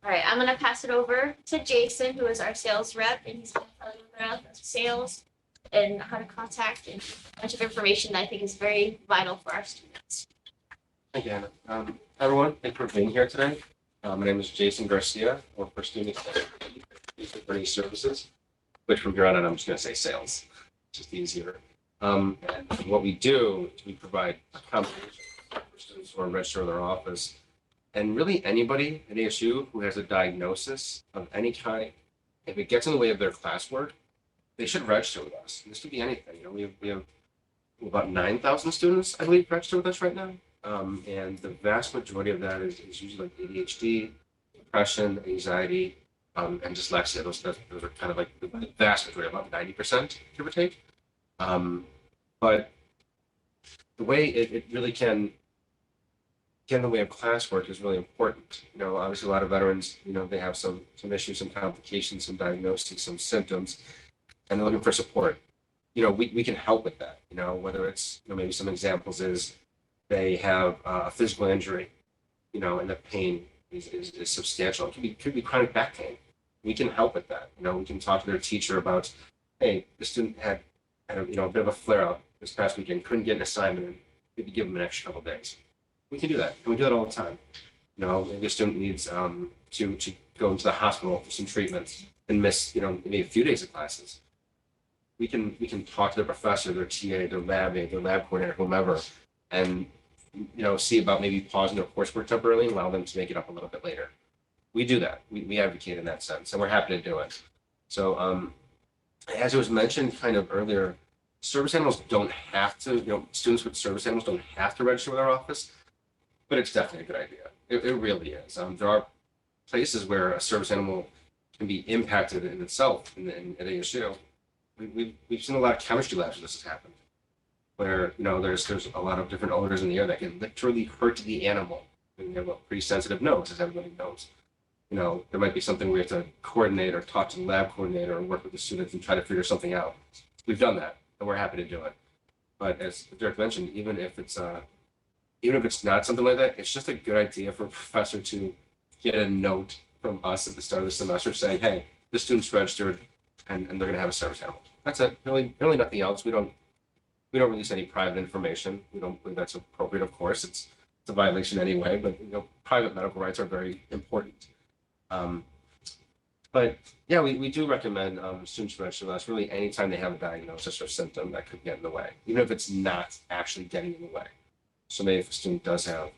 All right, I'm gonna pass it over to Jason, who is our sales rep, and he's gonna tell you about sales and how to contact and a bunch of information that I think is very vital for our students. Again, everyone, thank you for being here today. My name is Jason Garcia. I work for Student Learning Services, which from here on out, I'm just going to say sales, just easier. And what we do is we provide accommodations for students who are registered in their office. And really anybody at ASU who has a diagnosis of any kind, if it gets in the way of their classwork, they should register with us. This could be anything. You know, we have about 9,000 students, I believe, registered with us right now. And the vast majority of that is usually like ADHD, depression, anxiety, and dyslexia. Those are kind of like the vast majority, about 90%, give or take. But the way it really can get in the way of classwork is really important. You know, obviously a lot of veterans, you know, they have some issues, some complications, some diagnoses, some symptoms, and they're looking for support. You know, we can help with that, you know, whether it's, you know, maybe some examples is they have a physical injury, you know, and the pain is substantial. It could be chronic back pain. We can help with that. You know, we can talk to their teacher about, hey, the student had a, you know, a bit of a flare up this past weekend, couldn't get an assignment, and maybe give them an extra couple days. We can do that, and we do that all the time. You know, maybe a student needs to go into the hospital for some treatments and miss, you know, maybe a few days of classes. We can talk to their professor, their TA, their lab aide, their lab coordinator, whomever, and you know, see about maybe pausing their coursework temporarily and allow them to make it up a little bit later. We do that. We advocate in that sense, and we're happy to do it. So, as it was mentioned kind of earlier, service animals don't have to, you know, students with service animals don't have to register with our office, but it's definitely a good idea. It really is. There are places where a service animal can be impacted in itself at ASU. We've seen a lot of chemistry labs where this has happened, where, you know, there's a lot of different odors in the air that can literally hurt the animal. We have a pretty sensitive nose, as everybody knows. You know, there might be something we have to coordinate or talk to the lab coordinator or work with the students and try to figure something out. We've done that, and we're happy to do it. But as Derek mentioned, even if it's not something like that, it's just a good idea for a professor to get a note from us at the start of the semester saying, hey, the student's registered and they're going to have a service animal. That's it. Really nothing else. We don't release any private information. We don't believe that's appropriate, of course. It's a violation anyway, but, you know, private medical rights are very important. But yeah, we do recommend students register with us really anytime they have a diagnosis or symptom that could get in the way, even if it's not actually getting in the way. So maybe if a student does have,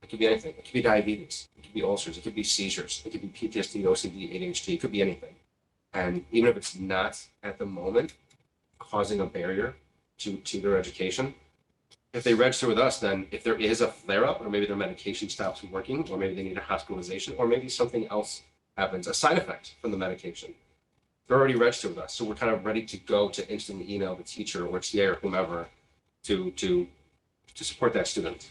it could be anything. It could be diabetes. It could be ulcers. It could be seizures. It could be PTSD, OCD, ADHD. It could be anything. And even if it's not at the moment causing a barrier to their education, if they register with us, then if there is a flare-up or maybe their medication stops working, or maybe they need a hospitalization, or maybe something else happens, a side effect from the medication, they're already registered with us. So we're kind of ready to go to instantly email the teacher or TA or whomever to support that student.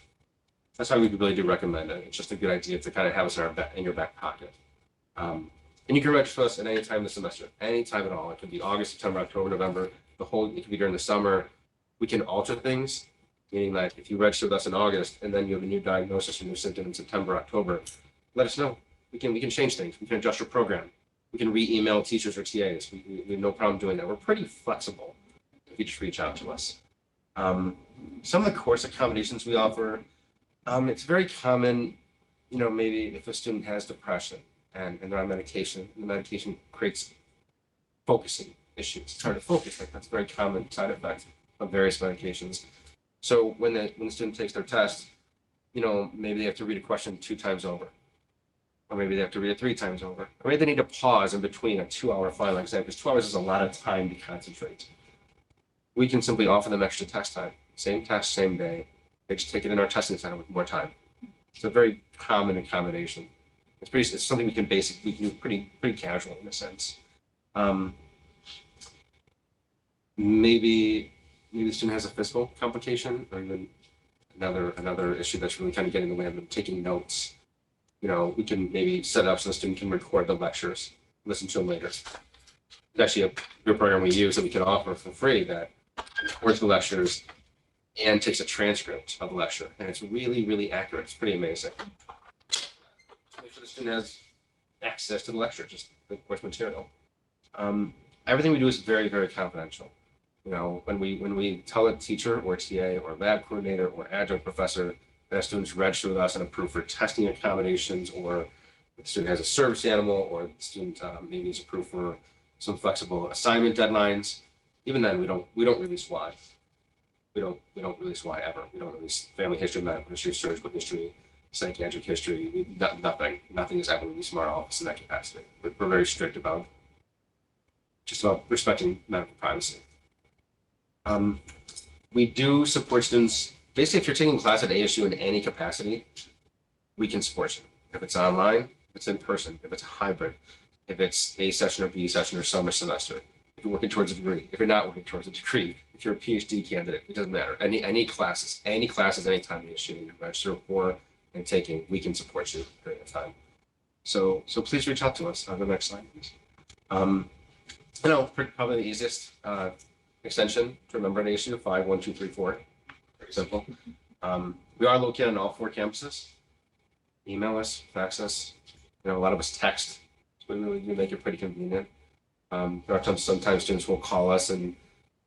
that's why we really do recommend it. It's just a good idea to kind of have us in your back pocket. And you can register us at any time this semester, any time at all. It can be August, September, October, November, it can be during the summer. We can alter things, meaning that if you register with us in August and then you have a new diagnosis or new symptom in September, October, let us know. We can change things. We can adjust your program. We can re-email teachers or TAs. We have no problem doing that. We're pretty flexible if you just reach out to us. Some of the course accommodations we offer, it's very common, maybe if a student has depression and they're on medication, the medication creates focusing issues. It's hard to focus. That's a very common side effect of various medications. So when the student takes their test, maybe they have to read a question 2 times over. Or maybe they have to read it 3 times over. Or maybe they need to pause in between a 2-hour final exam because 2 hours is a lot of time to concentrate. We can simply offer them extra test time. Same test, same day. They just take it in our testing center with more time. It's a very common accommodation. It's something we can do pretty casual in a sense. Maybe the student has a physical complication or even another issue that's really kind of getting in the way of them taking notes. We can maybe set it up so the student can record the lectures, listen to them later. There's actually a good program we use that we can offer for free that records the lectures and takes a transcript of the lecture. And it's really, really accurate. It's pretty amazing. Make sure the student has access to the lecture, just the course material. Everything we do is very, very confidential. When we tell a teacher or TA or lab coordinator or adjunct professor that students register with us and approve for testing accommodations, or if the student has a service animal, or the student maybe is approved for some flexible assignment deadlines, even then we don't release why. We don't release why ever. We don't release family history, medical history, surgical history, psychiatric history. Nothing is ever released from our office in that capacity. We're very strict about respecting medical privacy. We do support students. Basically, if you're taking class at ASU in any capacity, we can support you. If it's online, if it's in person, if it's a hybrid, if it's A session or B session or summer semester, if you're working towards a degree, if you're not working towards a degree, if you're a PhD candidate, it doesn't matter. Any classes, anytime ASU you register for and taking, we can support you during the time. So please reach out to us. On the next slide, please. Probably the easiest extension to remember at ASU, 51234. Very simple. We are located on all 4 campuses. Email us, fax us. A lot of us text. So we really do make it pretty convenient. There are sometimes students will call us and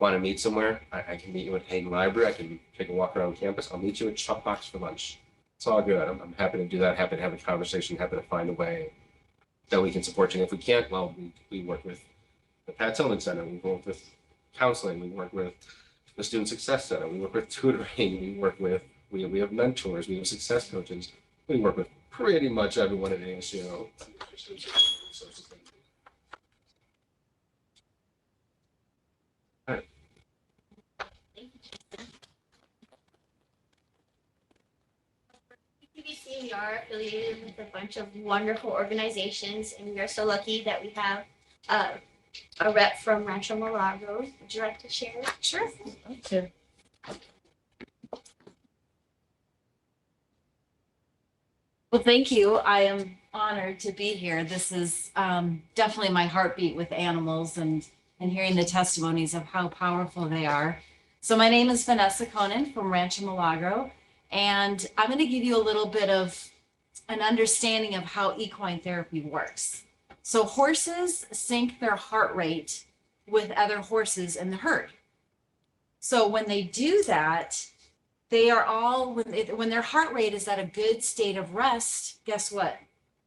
want to meet somewhere. I can meet you at Hayden Library. I can take a walk around campus. I'll meet you at Chuckbox for lunch. It's all good. I'm happy to do that. Happy to have a conversation. Happy to find a way that we can support you. And if we can't, well, we work with the Pat Tillman Center. We work with counseling. We work with the Student Success Center. We work with tutoring. We have mentors. We have success coaches. We work with pretty much everyone at ASU. PBC, we are affiliated with a bunch of wonderful organizations, and we are so lucky that we have a rep from Rancho Milagro. Would you like to share? Sure. Okay. Well, thank you. I am honored to be here. This is definitely my heartbeat with animals and hearing the testimonies of how powerful they are. So my name is Vanessa Conan from Rancho Milagro, and I'm going to give you a little bit of an understanding of how equine therapy works. So horses sync their heart rate with other horses in the herd. So when they do that, they are all, when their heart rate is at a good state of rest, guess what?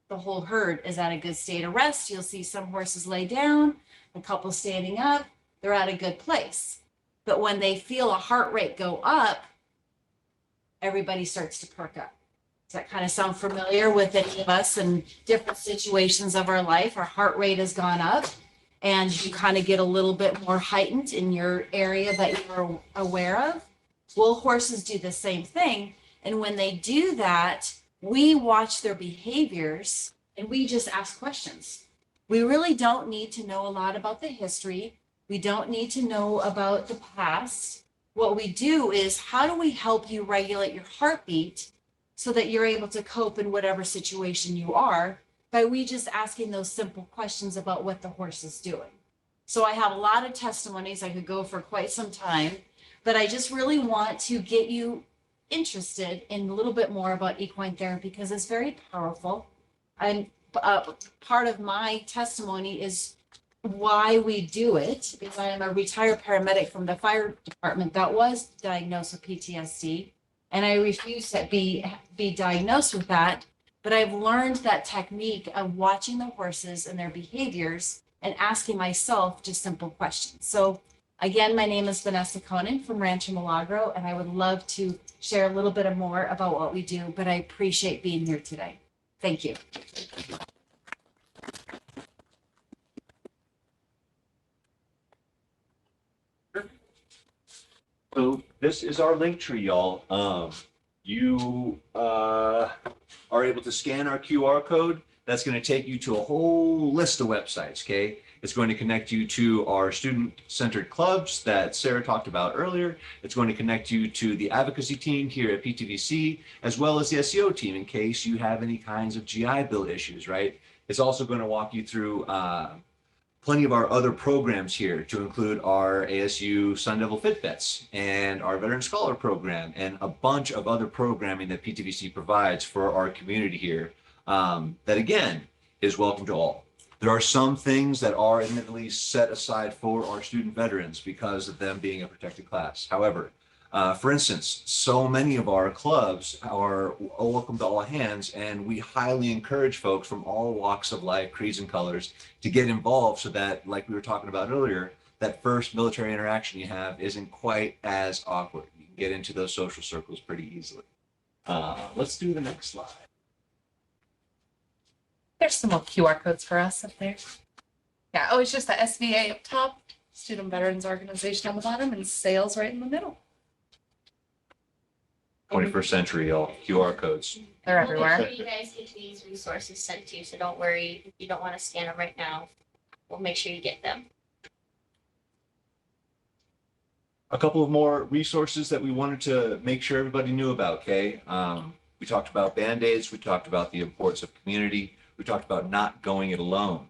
The whole herd is at a good state of rest. You'll see some horses lay down, a couple standing up, they're at a good place. But when they feel a heart rate go up, everybody starts to perk up. Does that kind of sound familiar with any of us in different situations of our life? Our heart rate has gone up and you kind of get a little bit more heightened in your area that you're aware of. Well, horses do the same thing. And when they do that, we watch their behaviors and we just ask questions. We really don't need to know a lot about the history. We don't need to know about the past. What we do is, how do we help you regulate your heartbeat so that you're able to cope in whatever situation you are by we just asking those simple questions about what the horse is doing. So I have a lot of testimonies. I could go for quite some time, but I just really want to get you interested in a little bit more about equine therapy because it's very powerful. And part of my testimony is why we do it is I am a retired paramedic from the fire department that was diagnosed with PTSD, and I refuse to be diagnosed with that. But I've learned that technique of watching the horses and their behaviors and asking myself just simple questions. So again, my name is Vanessa Conan from Rancho Milagro, and I would love to share a little bit more about what we do, but I appreciate being here today. Thank you. So this is our link tree, y'all. You are able to scan our QR code. That's going to take you to a whole list of websites, okay? It's going to connect you to our student-centered clubs that Sarah talked about earlier. It's going to connect you to the advocacy team here at PTVC, as well as the SEO team in case you have any kinds of GI Bill issues, right? It's also going to walk you through plenty of our other programs here to include our ASU Sun Devil Fit Vets and our Veteran Scholar program and a bunch of other programming that PTVC provides for our community here that again is welcome to all. There are some things that are admittedly set aside for our student veterans because of them being a protected class. However, for instance, so many of our clubs are welcome to all hands, and we highly encourage folks from all walks of life, creeds and colors to get involved so that, like we were talking about earlier, that first military interaction you have isn't quite as awkward. You can get into those social circles pretty easily. Let's do the next slide. There's some more QR codes for us up there. Yeah, oh, it's just the SVA up top, Student Veterans Organization on the bottom, and sales right in the middle. 21st century, y'all. QR codes. They're We'll make everywhere. sure you guys get these resources sent to you, so don't worry if you don't want to scan them right now. We'll make sure you get them. A couple of more resources that we wanted to make sure everybody knew about, okay? We talked about Band-Aids. We talked about the importance of community. We talked about not going it alone.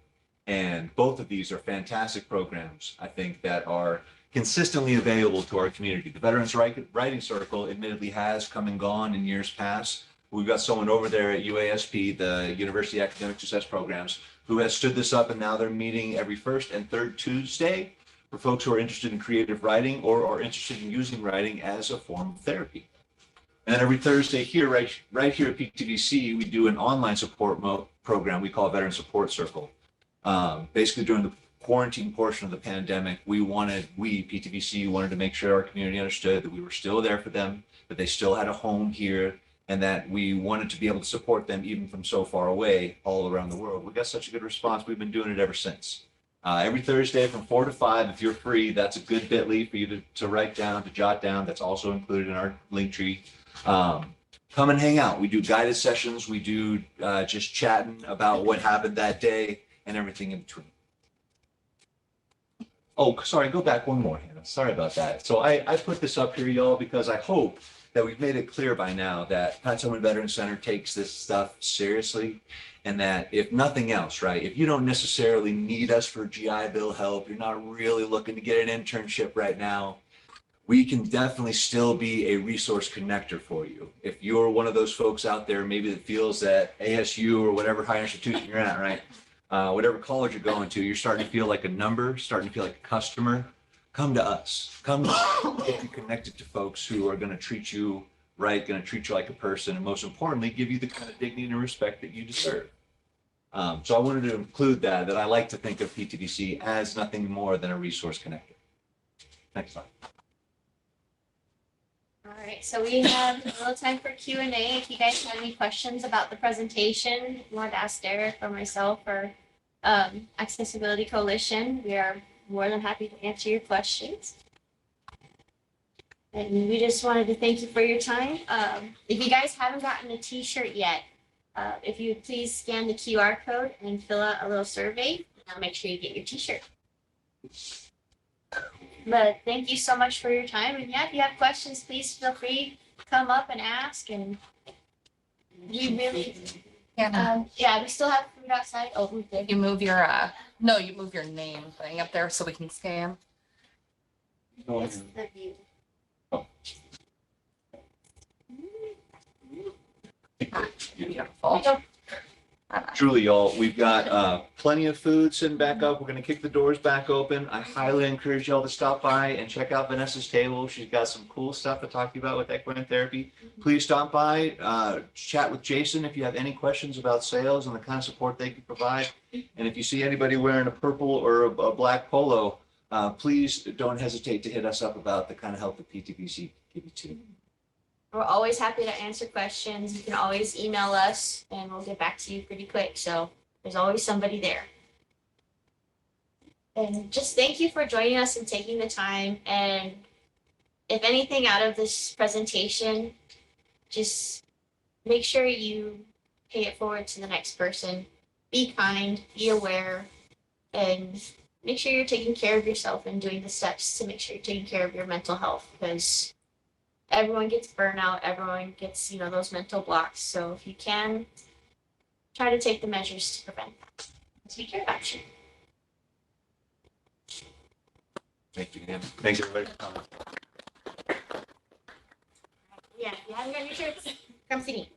And both of these are fantastic programs, I think, that are consistently available to our community. The Veterans Writing Circle admittedly has come and gone in years past. We've got someone over there at UASP, the University Academic Success Programs, who has stood this up, and now they're meeting every first and third Tuesday for folks who are interested in creative writing or are interested in using writing as a form of therapy. And then every Thursday here, right here at PTVC, we do an online support program we call Veteran Support Circle. Basically, during the quarantine portion of the pandemic, we PTVC wanted to make sure our community understood that we were still there for them, that they still had a home here, and that we wanted to be able to support them even from so far away all around the world. We got such a good response. We've been doing it ever since. Every Thursday from 4 to 5, if you're free, that's a good bit.ly for you to write down, to jot down. That's also included in our link tree. Come and hang out. We do guided sessions. We do just chatting about what happened that day and everything in between. Oh, sorry, go back one more, Hannah. Sorry about that. So I put this up here, y'all, because I hope that we've made it clear by now that Pat Tillman Veterans Center takes this stuff seriously, and that if nothing else, right, if you don't necessarily need us for GI Bill help, you're not really looking to get an internship right now, we can definitely still be a resource connector for you. If you're one of those folks out there, maybe that feels that ASU or whatever higher institution you're at, right, whatever college you're going to, you're starting to feel like a number, starting to feel like a customer, come to us. Come get you connected to folks who are going to treat you right, going to treat you like a person, and most importantly, give you the kind of dignity and respect that you deserve. So I wanted to include that I like to think of PTVC as nothing more than a resource connector. Next slide. All right, so we have a little time for Q&A. If you guys have any questions about the presentation, you want to ask Derek or myself or Accessibility Coalition, we are more than happy to answer your questions. And we just wanted to thank you for your time. If you guys haven't gotten a t-shirt yet, if you would please scan the QR code and fill out a little survey, and I'll make sure you get your t-shirt. But thank you so much for your time. And yeah, if you have questions, please feel free to come up and ask. And We really, Hannah, yeah, we still have food outside. Oh, we did. you move your, no, you move your name thing up there so we can scan. It's the view. Beautiful. Truly, y'all, we've got plenty of food sitting back up. We're gonna kick the doors back open. I highly encourage y'all to stop by and check out Vanessa's table. She's got some cool stuff to talk to you about with equine therapy. Please stop by, chat with Jason if you have any questions about sales and the kind of support they can provide. And if you see anybody wearing a purple or a black polo, please don't hesitate to hit us up about the kind of help that PTBC can give you too. We're always happy to answer questions. You can always email us and we'll get back to you pretty quick. So there's always somebody there. And just thank you for joining us and taking the time. And if anything out of this presentation, just make sure you pay it forward to the next person. Be kind, be aware, and make sure you're taking care of yourself and doing the steps to make sure you're taking care of your mental health, because everyone gets burnout, everyone gets, those mental blocks. So if you can, try to take the measures to prevent that. Take care of you. Thank you, Dan. Thanks, everybody, for coming. Yeah, if you haven't got your shirts, come see me.